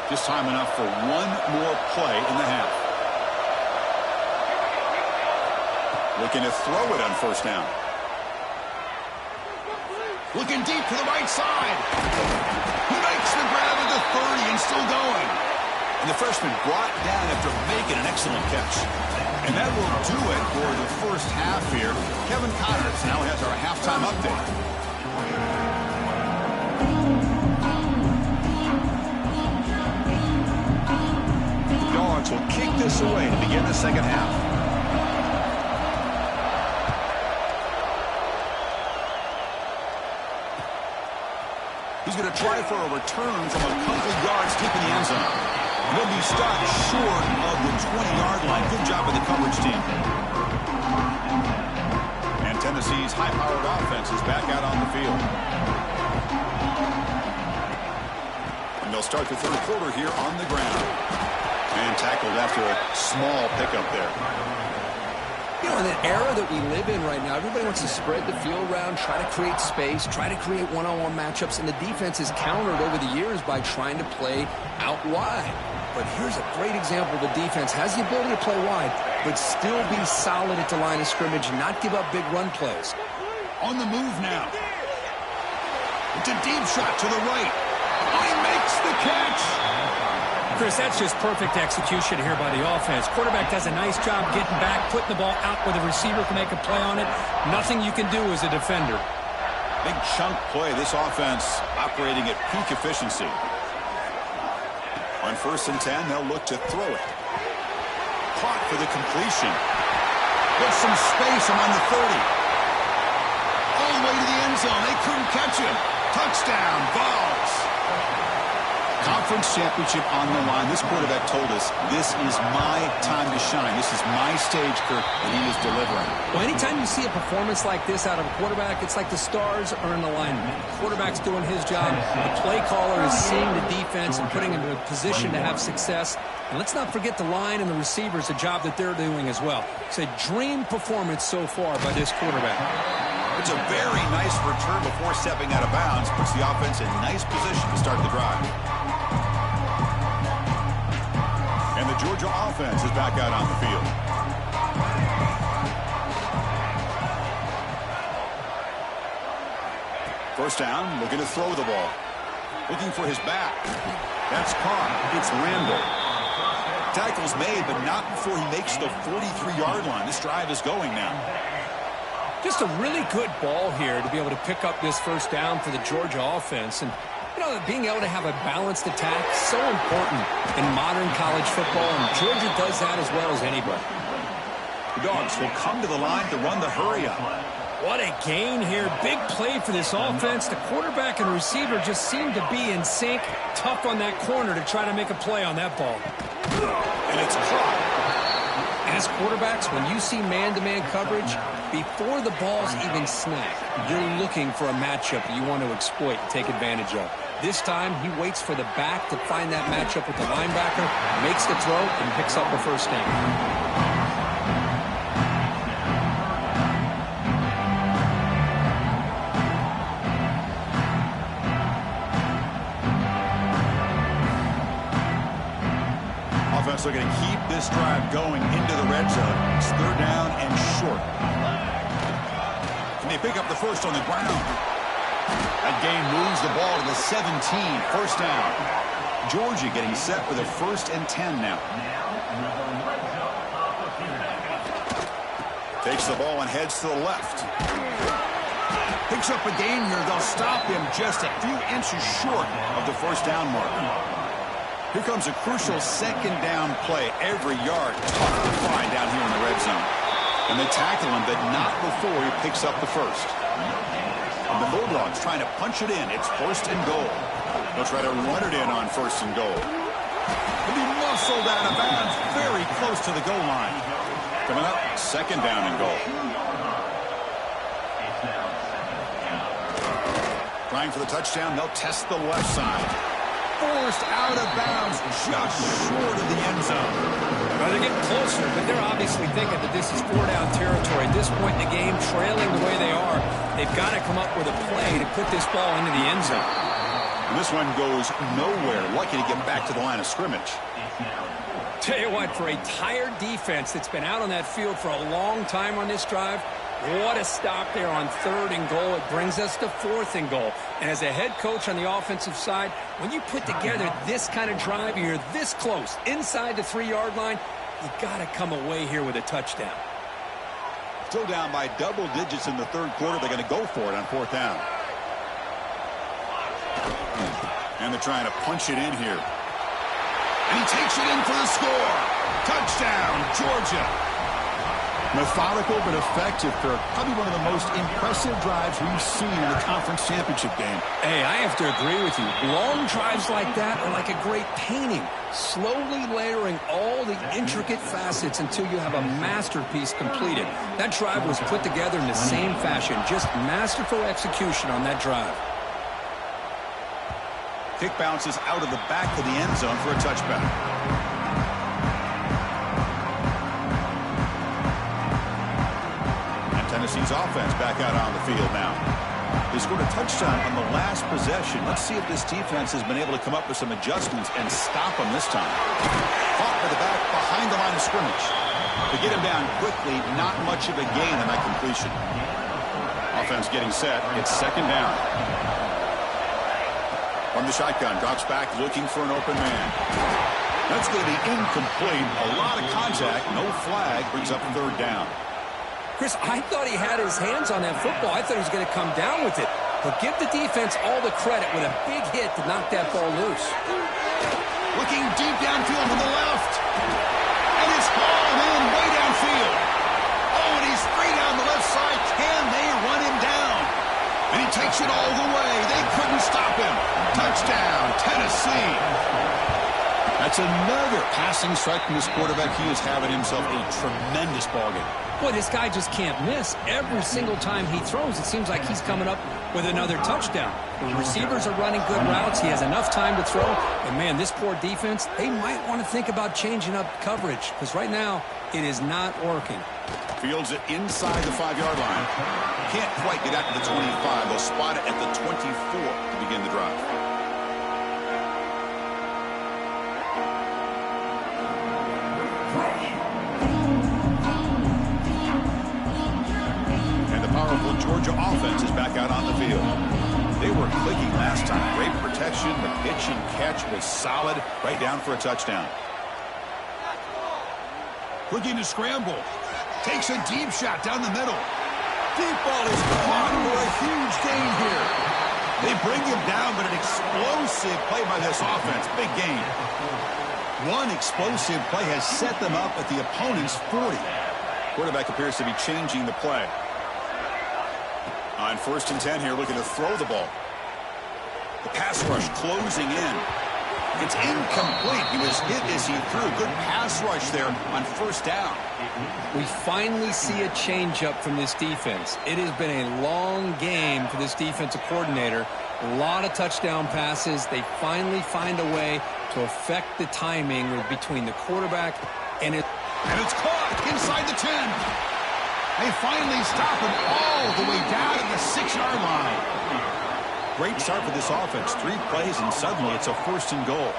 Just time enough for one more play in the half. Looking to throw it on first down. Looking deep to the right side. He makes the grab at the 30 and still going. And the freshman brought down after making an excellent catch. And that will do it for the first half here. Kevin Connors now has our halftime update. Dogs will kick this away to begin the second half. He's going to try for a return from a couple yards deep in the end zone. He'll be stopped short of the 20-yard line. Good job by the coverage team. And Tennessee's high-powered offense is back out on the field. And they'll start the third quarter here on the ground. And tackled after a small pickup there. You know, in the era that we live in right now, everybody wants to spread the field around, try to create space, try to create one-on-one matchups, and the defense has countered over the years by trying to play out wide. But here's a great example. The defense has the ability to play wide, but still be solid at the line of scrimmage and not give up big run plays. On the move now. It's a deep shot to the right. Oh, he makes the catch. Chris, that's just perfect execution here by the offense. Quarterback does a nice job getting back, putting the ball out where the receiver can make a play on it. Nothing you can do as a defender. Big chunk play. This offense operating at peak efficiency. On 1st and 10, they'll look to throw it. Caught for the completion. With some space around the 30. All the way to the end zone. They couldn't catch him. Touchdown, Vols. Conference championship on the line. This quarterback told us, this is my time to shine. This is my stage, Kirk, and he is delivering. Well, anytime you see a performance like this out of a quarterback, it's like the stars are in alignment. The quarterback's doing his job. The play caller is seeing the defense and putting him in a position to have success. And let's not forget the line and the receivers, the job that they're doing as well. It's a dream performance so far by this quarterback. It's a very nice return before stepping out of bounds. Puts the offense in nice position to start the drive. And the Georgia offense is back out on the field. First down, looking to throw the ball. Looking for his back. That's caught. It's Randall. Tackle's made, but not before he makes the 43-yard line. This drive is going now. Just a really good ball here to be able to pick up this first down for the Georgia offense. And, you know, being able to have a balanced attack is so important in modern college football, and Georgia does that as well as anybody. The Dogs will come to the line to run the hurry-up. What a gain here. Big play for this offense. The quarterback and receiver just seem to be in sync. Tough on that corner to try to make a play on that ball. And it's caught. As quarterbacks, when you see man-to-man coverage, before the ball's even snapped, you're looking for a matchup you want to exploit and take advantage of. This time, he waits for the back to find that matchup with the linebacker, makes the throw, and picks up the first down. Looking to keep this drive going into the red zone. It's 3rd down and short. Can they pick up the first on the ground? That gain moves the ball to the 17. First down. Georgia getting set with a 1st and 10 now. Takes the ball and heads to the left. Picks up a gain here. They'll stop him just a few inches short of the first down mark. Here comes a crucial 2nd down play. Every yard tough to find down here in the red zone. And they tackle him, but not before he picks up the first. And the Bulldogs trying to punch it in. It's 1st and goal. They'll try to run it in on 1st and goal. He'll be muscled out of bounds very close to the goal line. Coming up, 2nd down and goal. Trying for the touchdown. They'll test the left side. Forced out of bounds just short of the end zone. Well, they're getting closer, but they're obviously thinking that this is 4-down territory. At this point in the game, trailing the way they are, they've got to come up with a play to put this ball into the end zone. And this one goes nowhere. Lucky to get back to the line of scrimmage. Tell you what, for a tired defense that's been out on that field for a long time on this drive, what a stop there on 3rd and goal. It brings us to 4th and goal. And as a head coach on the offensive side, when you put together this kind of drive, you're this close, inside the 3-yard line, you got to come away here with a touchdown. Still down by double digits in the 3rd quarter. They're going to go for it on 4th down. And they're trying to punch it in here. And he takes it in for the score. Touchdown, Georgia. Methodical but effective, Kirk. Probably one of the most impressive drives we've seen in a conference championship game. Hey, I have to agree with you. Long drives like that are like a great painting, slowly layering all the intricate facets until you have a masterpiece completed. That drive was put together in the same fashion, just masterful execution on that drive. Kick bounces out of the back of the end zone for a touchback. Tennessee's offense back out on the field now. They scored a touchdown on the last possession. Let's see if this defense has been able to come up with some adjustments and stop them this time. Caught by the back behind the line of scrimmage. To get him down quickly, not much of a gain on that completion. Offense getting set. It's 2nd down. From the shotgun, drops back looking for an open man. That's going to be incomplete. A lot of contact. No flag. Brings up 3rd down. Chris, I thought he had his hands on that football. I thought he was going to come down with it. But give the defense all the credit with a big hit to knock that ball loose. Looking deep downfield to the left. And it's hauled in way downfield. Oh, and he's free down the left side. Can they run him down? And he takes it all the way. They couldn't stop him. Touchdown, Tennessee. That's another passing strike from this quarterback. He is having himself a tremendous ballgame. Boy, this guy just can't miss. Every single time he throws, it seems like he's coming up with another touchdown. The receivers are running good routes. He has enough time to throw. And, man, this poor defense, they might want to think about changing up coverage because right now it is not working. Fields it inside the 5-yard line. Can't quite get out to the 25. They'll spot it at the 24 to begin the drive. And the powerful Georgia offense is back out on the field. They were clicking last time. Great protection. The pitch and catch was solid. Right down for a touchdown. Looking to scramble. Takes a deep shot down the middle. Deep ball is caught for a huge gain here. They bring him down, but an explosive play by this offense. Big gain. One explosive play has set them up at the opponent's 40. Quarterback appears to be changing the play. On 1st and 10 here, looking to throw the ball. The pass rush closing in. It's incomplete. He was hit as he threw. Good pass rush there on 1st down. We finally see a changeup from this defense. It has been a long game for this defensive coordinator. A lot of touchdown passes. They finally find a way to affect the timing between the quarterback and it. And it's caught inside the 10. They finally stop him all the way down at the 6-yard line. Great start for this offense. 3 plays, and suddenly it's a 1st and goal.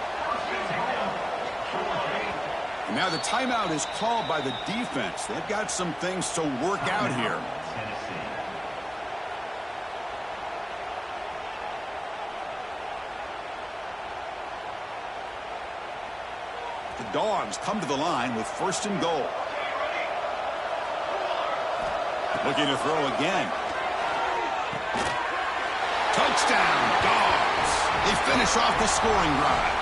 And now the timeout is called by the defense. They've got some things to work out here. The Dogs come to the line with 1st and goal. Looking to throw again. Touchdown, Dogs. They finish off the scoring drive.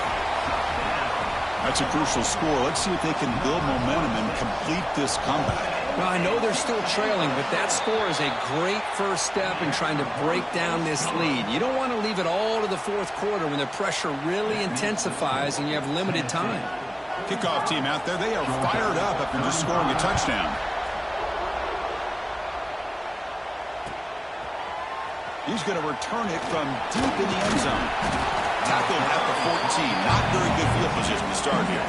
That's a crucial score. Let's see if they can build momentum and complete this comeback. Well, I know they're still trailing, but that score is a great first step in trying to break down this lead. You don't want to leave it all to the 4th quarter when the pressure really intensifies and you have limited time. Kickoff team out there, they are fired up after just scoring a touchdown. He's going to return it from deep in the end zone. Tackled at the 14. Not very good field position to start here.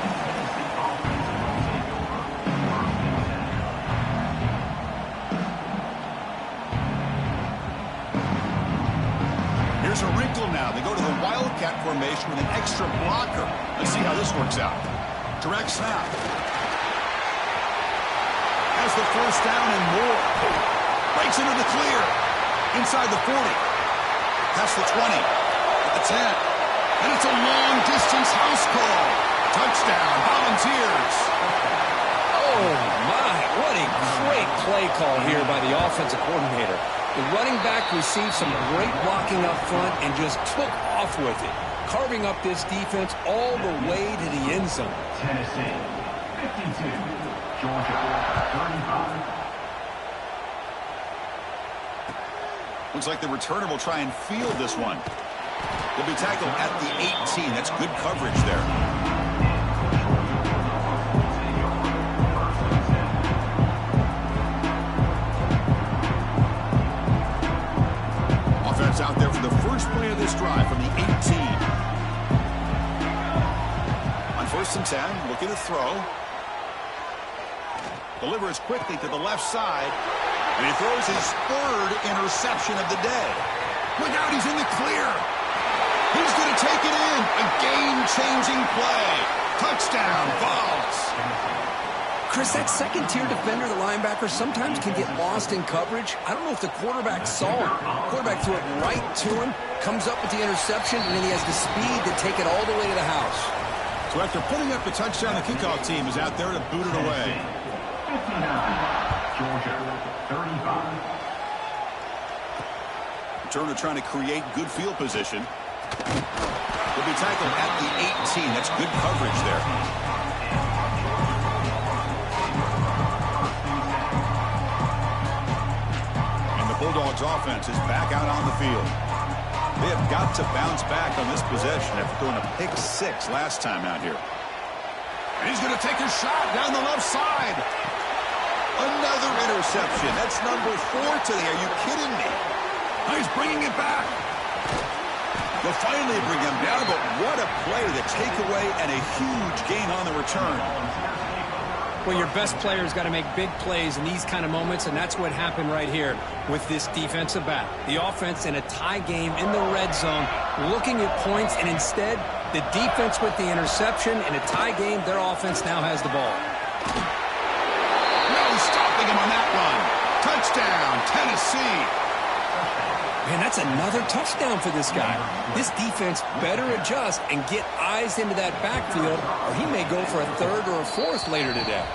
Here's a wrinkle now. They go to the Wildcat formation with an extra blocker. Let's see how this works out. Direct snap. Has the 1st down and more. Breaks into the clear. Inside the 40. Past the 20. At the 10. And it's a long-distance house call. Touchdown, Volunteers. Oh, my. What a great play call here by the offensive coordinator. The running back received some great blocking up front and just took off with it, carving up this defense all the way to the end zone. Tennessee, 52. Georgia, 35. Looks like the returner will try and field this one. Will be tackled at the 18. That's good coverage there. Offense out there for the first play of this drive from the 18. On 1st and 10, looking to throw. Delivers quickly to the left side. And he throws his 3rd interception of the day. Look out, he's in the clear. He's going to take it in. A game-changing play. Touchdown, Vols. Chris, that 2nd-tier defender, the linebacker, sometimes can get lost in coverage. I don't know if the quarterback saw him. The quarterback threw it right to him, comes up with the interception, and then he has the speed to take it all the way to the house. So after putting up the touchdown, the kickoff team is out there to boot it away. 59, Georgia, 35. Turner trying to create good field position. He'll be tackled at the 18. That's good coverage there. And the Bulldogs offense is back out on the field. They have got to bounce back on this possession after throwing a pick 6 last time out here. And he's going to take a shot down the left side. Another interception. That's number 4 today. Are you kidding me? He's bringing it back. They'll finally bring him down, but what a play, the takeaway, and a huge gain on the return. Well, your best player's got to make big plays in these kind of moments, and that's what happened right here with this defensive back. The offense in a tie game in the red zone, looking at points, and instead, the defense with the interception. In a tie game, their offense now has the ball. No stopping him on that one. Touchdown, Tennessee. Man, that's another touchdown for this guy. This defense better adjust and get eyes into that backfield, or he may go for a 3rd or a 4th later today.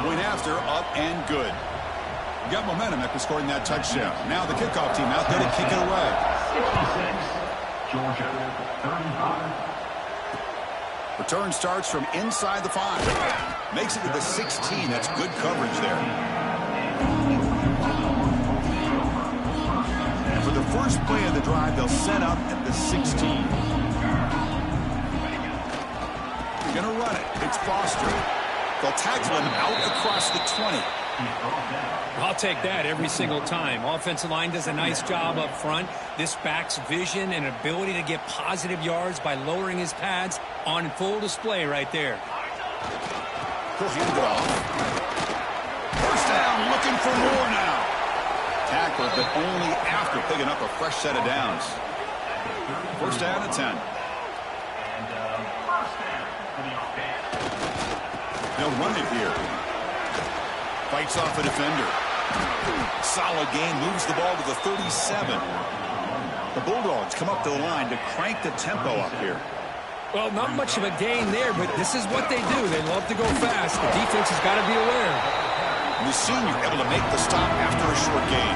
Point after, up and good. Got momentum after scoring that touchdown. Now the kickoff team out there to kick it away. 66, Georgia, 35. Return starts from inside the 5. Makes it to the 16. That's good coverage there. For the first play of the drive, they'll set up at the 16. Going to run it. It's Foster. They'll tackle him out across the 20. I'll take that every single time. Offensive line does a nice job up front. This back's vision and ability to get positive yards by lowering his pads on full display right there. He'll hand it off. First down, looking for more now. Tackled, but only after picking up a fresh set of downs. First down at 10. They'll run it here. Fights off a defender. Solid gain, moves the ball to the 37. The Bulldogs come up to the line to crank the tempo up here. Well, not much of a gain there, but this is what they do. They love to go fast. The defense has got to be aware. The senior able to make the stop after a short gain.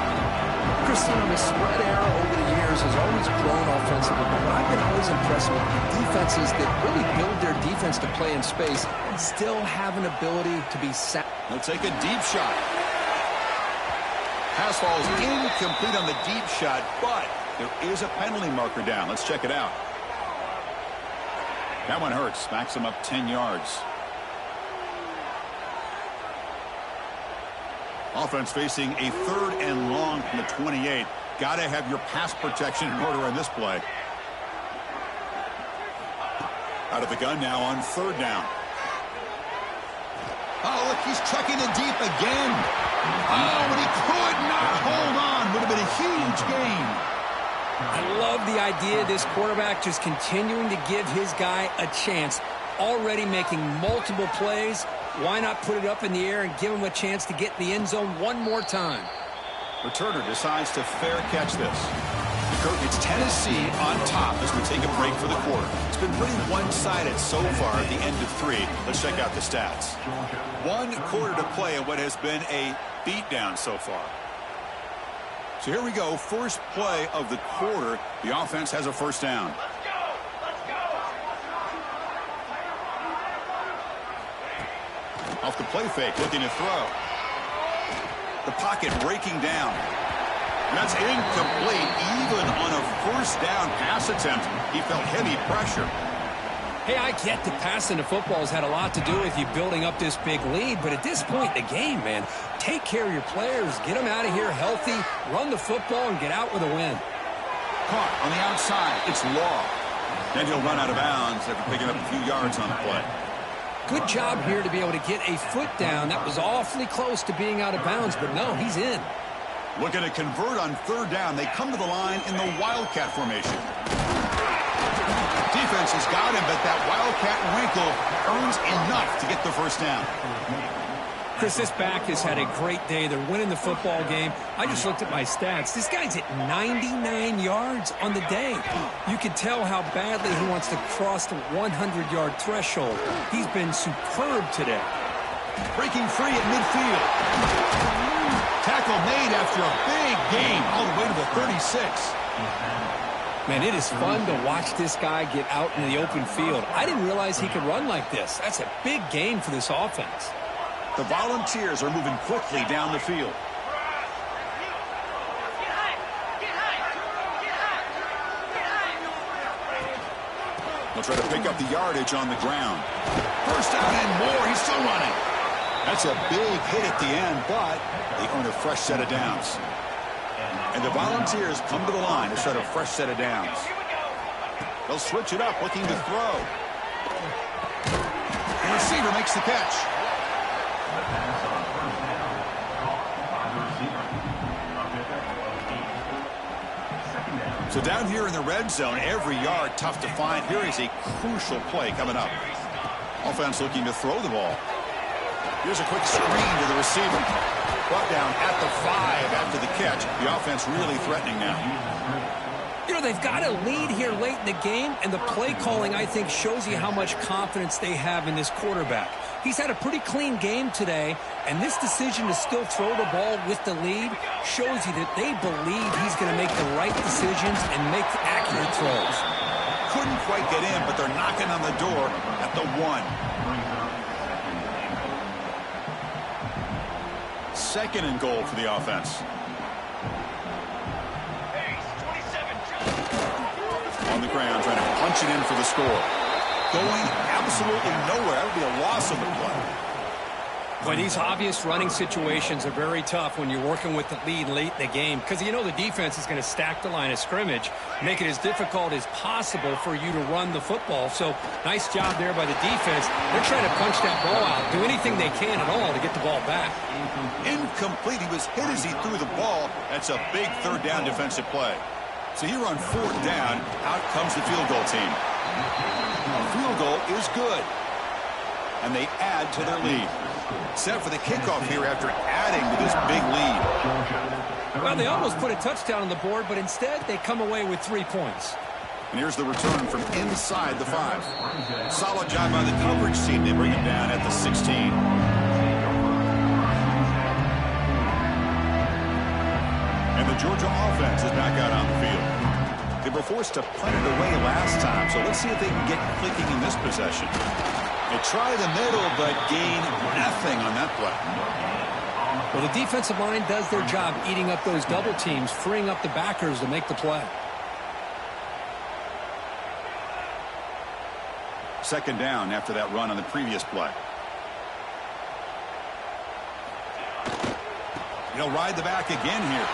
Christian, the spread era over the years has always grown offensively, but I've been always impressed with defenses that really build their defense to play in space and still have an ability to be sacked. They'll take a deep shot. Pass falls incomplete on the deep shot, but there is a penalty marker down. Let's check it out. That one hurts. Backs him up 10 yards. Offense facing a 3rd and long from the 28. Got to have your pass protection in order on this play. Out of the gun now on 3rd down. Oh, look, he's checking it deep again. Oh, but he could not hold on. Would have been a huge gain. I love the idea of this quarterback just continuing to give his guy a chance. Already making multiple plays. Why not put it up in the air and give him a chance to get in the end zone one more time? Returner decides to fair catch this. It's Tennessee on top as we take a break for the quarter. It's been pretty one-sided so far at the end of 3. Let's check out the stats. 1 quarter to play in what has been a beatdown so far. So here we go. First play of the quarter. The offense has a first down. Off the play fake, looking to throw. The pocket breaking down. That's incomplete. Even on a first down pass attempt, he felt heavy pressure. Hey, I get that passing the football has had a lot to do with you building up this big lead, but at this point in the game, man, take care of your players, get them out of here healthy, run the football, and get out with a win. Caught on the outside. It's Law. Then he'll run out of bounds after picking up a few yards on the play. Good job here to be able to get a foot down. That was awfully close to being out of bounds, but no, he's in. Looking to convert on 3rd down. They come to the line in the Wildcat formation. Defense has got him, but that Wildcat wrinkle earns enough to get the first down. Chris, this back has had a great day. They're winning the football game. I just looked at my stats. This guy's at 99 yards on the day. You can tell how badly he wants to cross the 100-yard threshold. He's been superb today. Breaking free at midfield. Tackle made after a big gain all the way to the 36. Man, it is fun to watch this guy get out in the open field. I didn't realize he could run like this. That's a big gain for this offense. The Volunteers are moving quickly down the field. They'll try to pick up the yardage on the ground. First down and more. He's still running. That's a big hit at the end, but they earn a fresh set of downs. And the Volunteers come to the line to start a fresh set of downs. They'll switch it up, looking to throw. The receiver makes the catch. So down here in the red zone, every yard tough to find. Here is a crucial play coming up. Offense looking to throw the ball. Here's a quick screen to the receiver. Brought down at the 5 after the catch. The offense really threatening now. You know, they've got a lead here late in the game, and the play calling, I think, shows you how much confidence they have in this quarterback. He's had a pretty clean game today, and this decision to still throw the ball with the lead shows you that they believe he's going to make the right decisions and make accurate throws. Couldn't quite get in, but they're knocking on the door at the 1. Second and goal for the offense. On the ground, trying to punch it in for the score. Going absolutely nowhere. That would be a loss of the play. But these obvious running situations are very tough when you're working with the lead late in the game, because you know the defense is going to stack the line of scrimmage, make it as difficult as possible for you to run the football. So nice job there by the defense. They're trying to punch that ball out, do anything they can at all to get the ball back. Incomplete. He was hit as he threw the ball. That's a big third down defensive play. So here on fourth down, out comes the field goal team. The field goal is good. And they add to their lead. Set for the kickoff here after adding to this big lead. Well, they almost put a touchdown on the board, but instead they come away with 3 points. And here's the return from inside the 5. Solid job by the coverage team. They bring him down at the 16. And the Georgia offense is back out on the field. They were forced to punt it away last time, so let's see if they can get clicking in this possession. They try the middle, but gain nothing on that play. Well, the defensive line does their job eating up those double teams, freeing up the backers to make the play. Second down after that run on the previous play. He'll ride the back again here.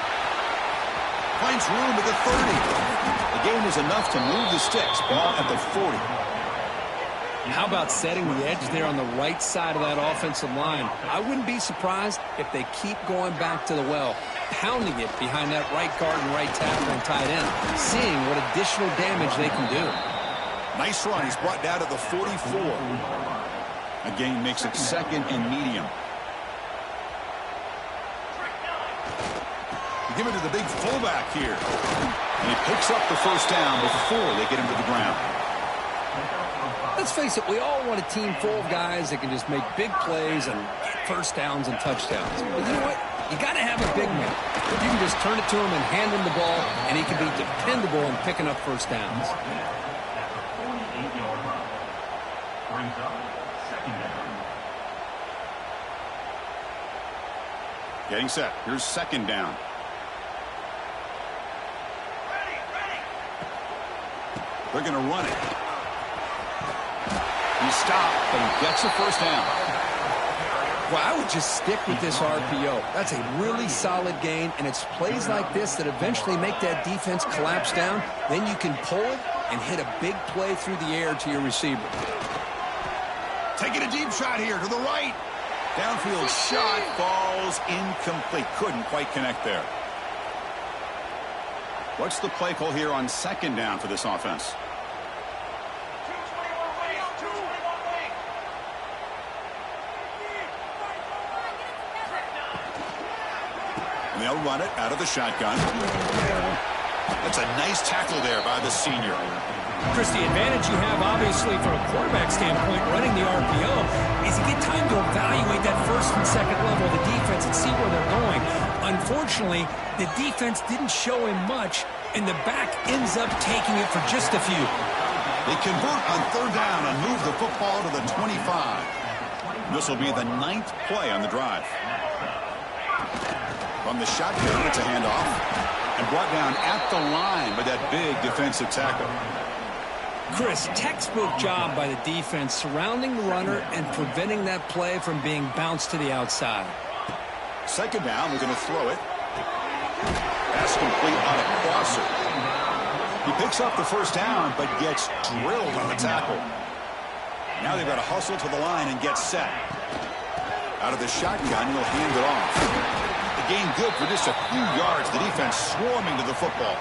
Finds room at the 30. The gain is enough to move the sticks. Ball at the 40. How about setting the edge there on the right side of that offensive line? I wouldn't be surprised if they keep going back to the well, pounding it behind that right guard and right tackle and tight end, seeing what additional damage they can do. Nice run. He's brought down to the 44. Again, makes it second and medium. Give it to the big fullback here. And he picks up the first down before they get him to the ground. Let's face it, we all want a team full of guys that can just make big plays and get first downs and touchdowns. But you know what? You got to have a big man. You can just turn it to him and hand him the ball, and he can be dependable in picking up first downs. Getting set. Here's second down. They're going to run it. He stopped, but he gets a first down. Well, I would just stick with this RPO. That's a really solid gain, and it's plays like this that eventually make that defense collapse down. Then you can pull it and hit a big play through the air to your receiver. Taking a deep shot here to the right. Downfield shot falls incomplete. Couldn't quite connect there. What's the play call here on second down for this offense? And they'll run it out of the shotgun. That's a nice tackle there by the senior. Chris, the advantage you have, obviously, from a quarterback standpoint, running the RPO, is you get time to evaluate that first and second level of the defense and see where they're going. Unfortunately, the defense didn't show him much, and the back ends up taking it for just a few. They convert on third down and move the football to the 25. This will be the 9th play on the drive. From the shotgun, it's a handoff. And brought down at the line by that big defensive tackle. Chris, textbook job by the defense surrounding the runner and preventing that play from being bounced to the outside. Second down, we're going to throw it. Pass complete on a crosser. He picks up the first down, but gets drilled on the tackle. Now they've got to hustle to the line and get set. Out of the shotgun, he'll hand it off. The gain good for just a few yards. The defense swarming to the football.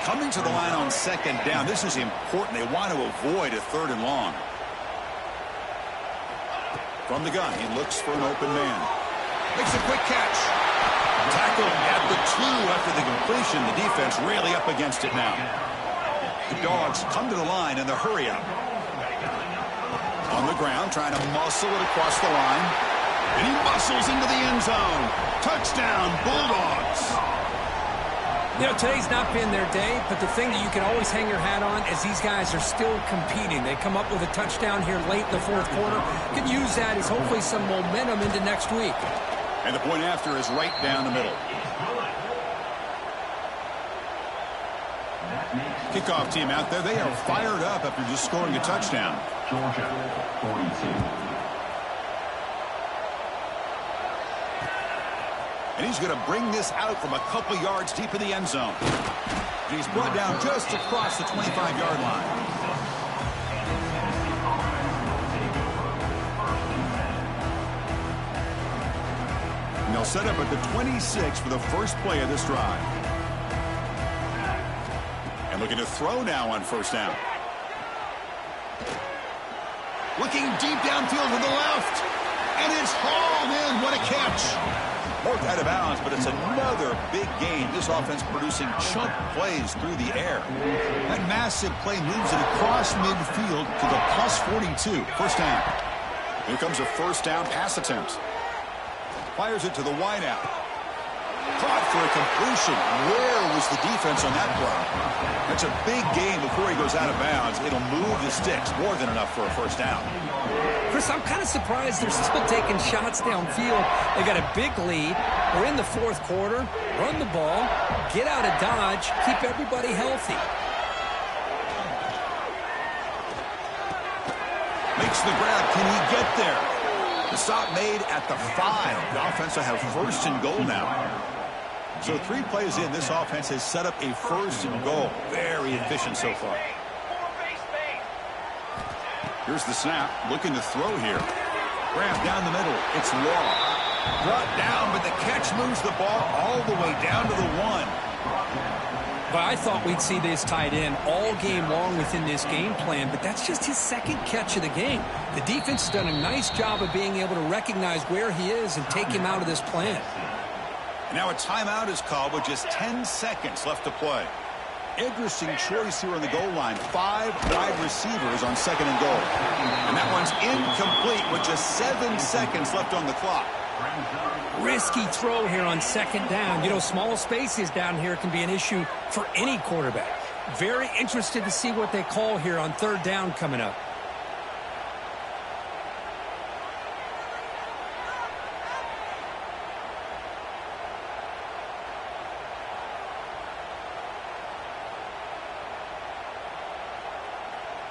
Coming to the line on second down. This is important. They want to avoid a third and long. From the gun, he looks for an open man. Makes a quick catch. Tackled at the 2 after the completion. The defense really up against it now. The Dogs come to the line in the hurry up. On the ground, trying to muscle it across the line. And he muscles into the end zone. Touchdown, Bulldogs. You know, today's not been their day, but the thing that you can always hang your hat on is these guys are still competing. They come up with a touchdown here late in the fourth quarter. You can use that as hopefully some momentum into next week. And the point after is right down the middle. Kickoff team out there. They are fired up after just scoring a touchdown. Georgia, 42. And he's going to bring this out from a couple yards deep in the end zone. And he's brought down just across the 25-yard line. And they'll set up at the 26 for the first play of this drive. And looking to throw now on first down. Looking deep downfield to the left. And it's hauled in. What a catch. Worked out of bounds, but it's another big gain. This offense producing chunk plays through the air. That massive play moves it across midfield to the plus 42. First down. Here comes a first down pass attempt. Fires it to the wideout. Caught for a completion. Where was the defense on that play? That's a big gain before he goes out of bounds. It'll move the sticks. More than enough for a first down. Chris, I'm kind of surprised they're still taking shots downfield. They got a big lead. We're in the fourth quarter. Run the ball. Get out of Dodge. Keep everybody healthy. Makes the grab. Can he get there? The stop made at the 5. The offense will have first and goal now. So 3 plays in, this offense has set up a first and goal. Very efficient so far. Here's the snap. Looking to throw here. Grab down the middle. It's Law. Brought down, but the catch moves the ball all the way down to the 1. But I thought we'd see this tight end all game long within this game plan, but that's just his second catch of the game. The defense has done a nice job of being able to recognize where he is and take him out of this plan. Now a timeout is called with just 10 seconds left to play. Interesting choice here on the goal line. 5 wide receivers on second and goal. And that one's incomplete with just 7 seconds left on the clock. Risky throw here on second down. You know, small spaces down here can be an issue for any quarterback. Very interested to see what they call here on third down coming up.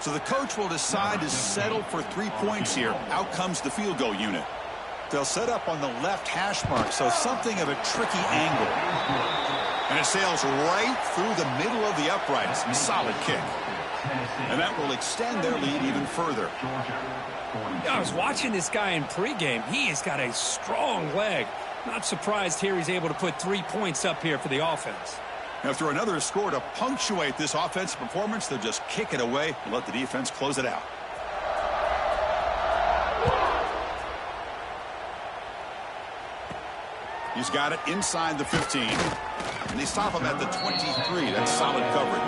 So the coach will decide to settle for 3 points here. Out comes the field goal unit. They'll set up on the left hash mark, so something of a tricky angle. And it sails right through the middle of the uprights. Solid kick. And that will extend their lead even further. I was watching this guy in pregame. He has got a strong leg. Not surprised here he's able to put 3 points up here for the offense. After another score to punctuate this offensive performance, they'll just kick it away and let the defense close it out. He's got it inside the 15. And they stop him at the 23. That's solid coverage.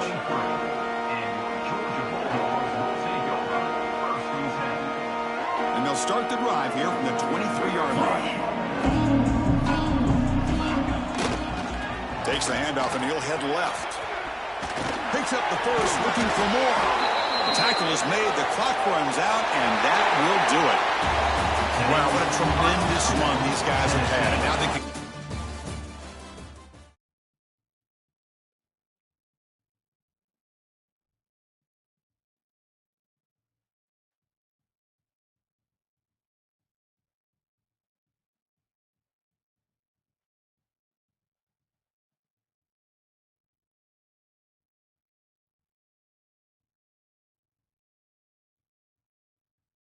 And they'll start the drive here from the 23-yard line. Takes the handoff, and he'll head left. Picks up the first, looking for more. The tackle is made, the clock runs out, and that will do it. Wow, what a tremendous run these guys have had. And now they can...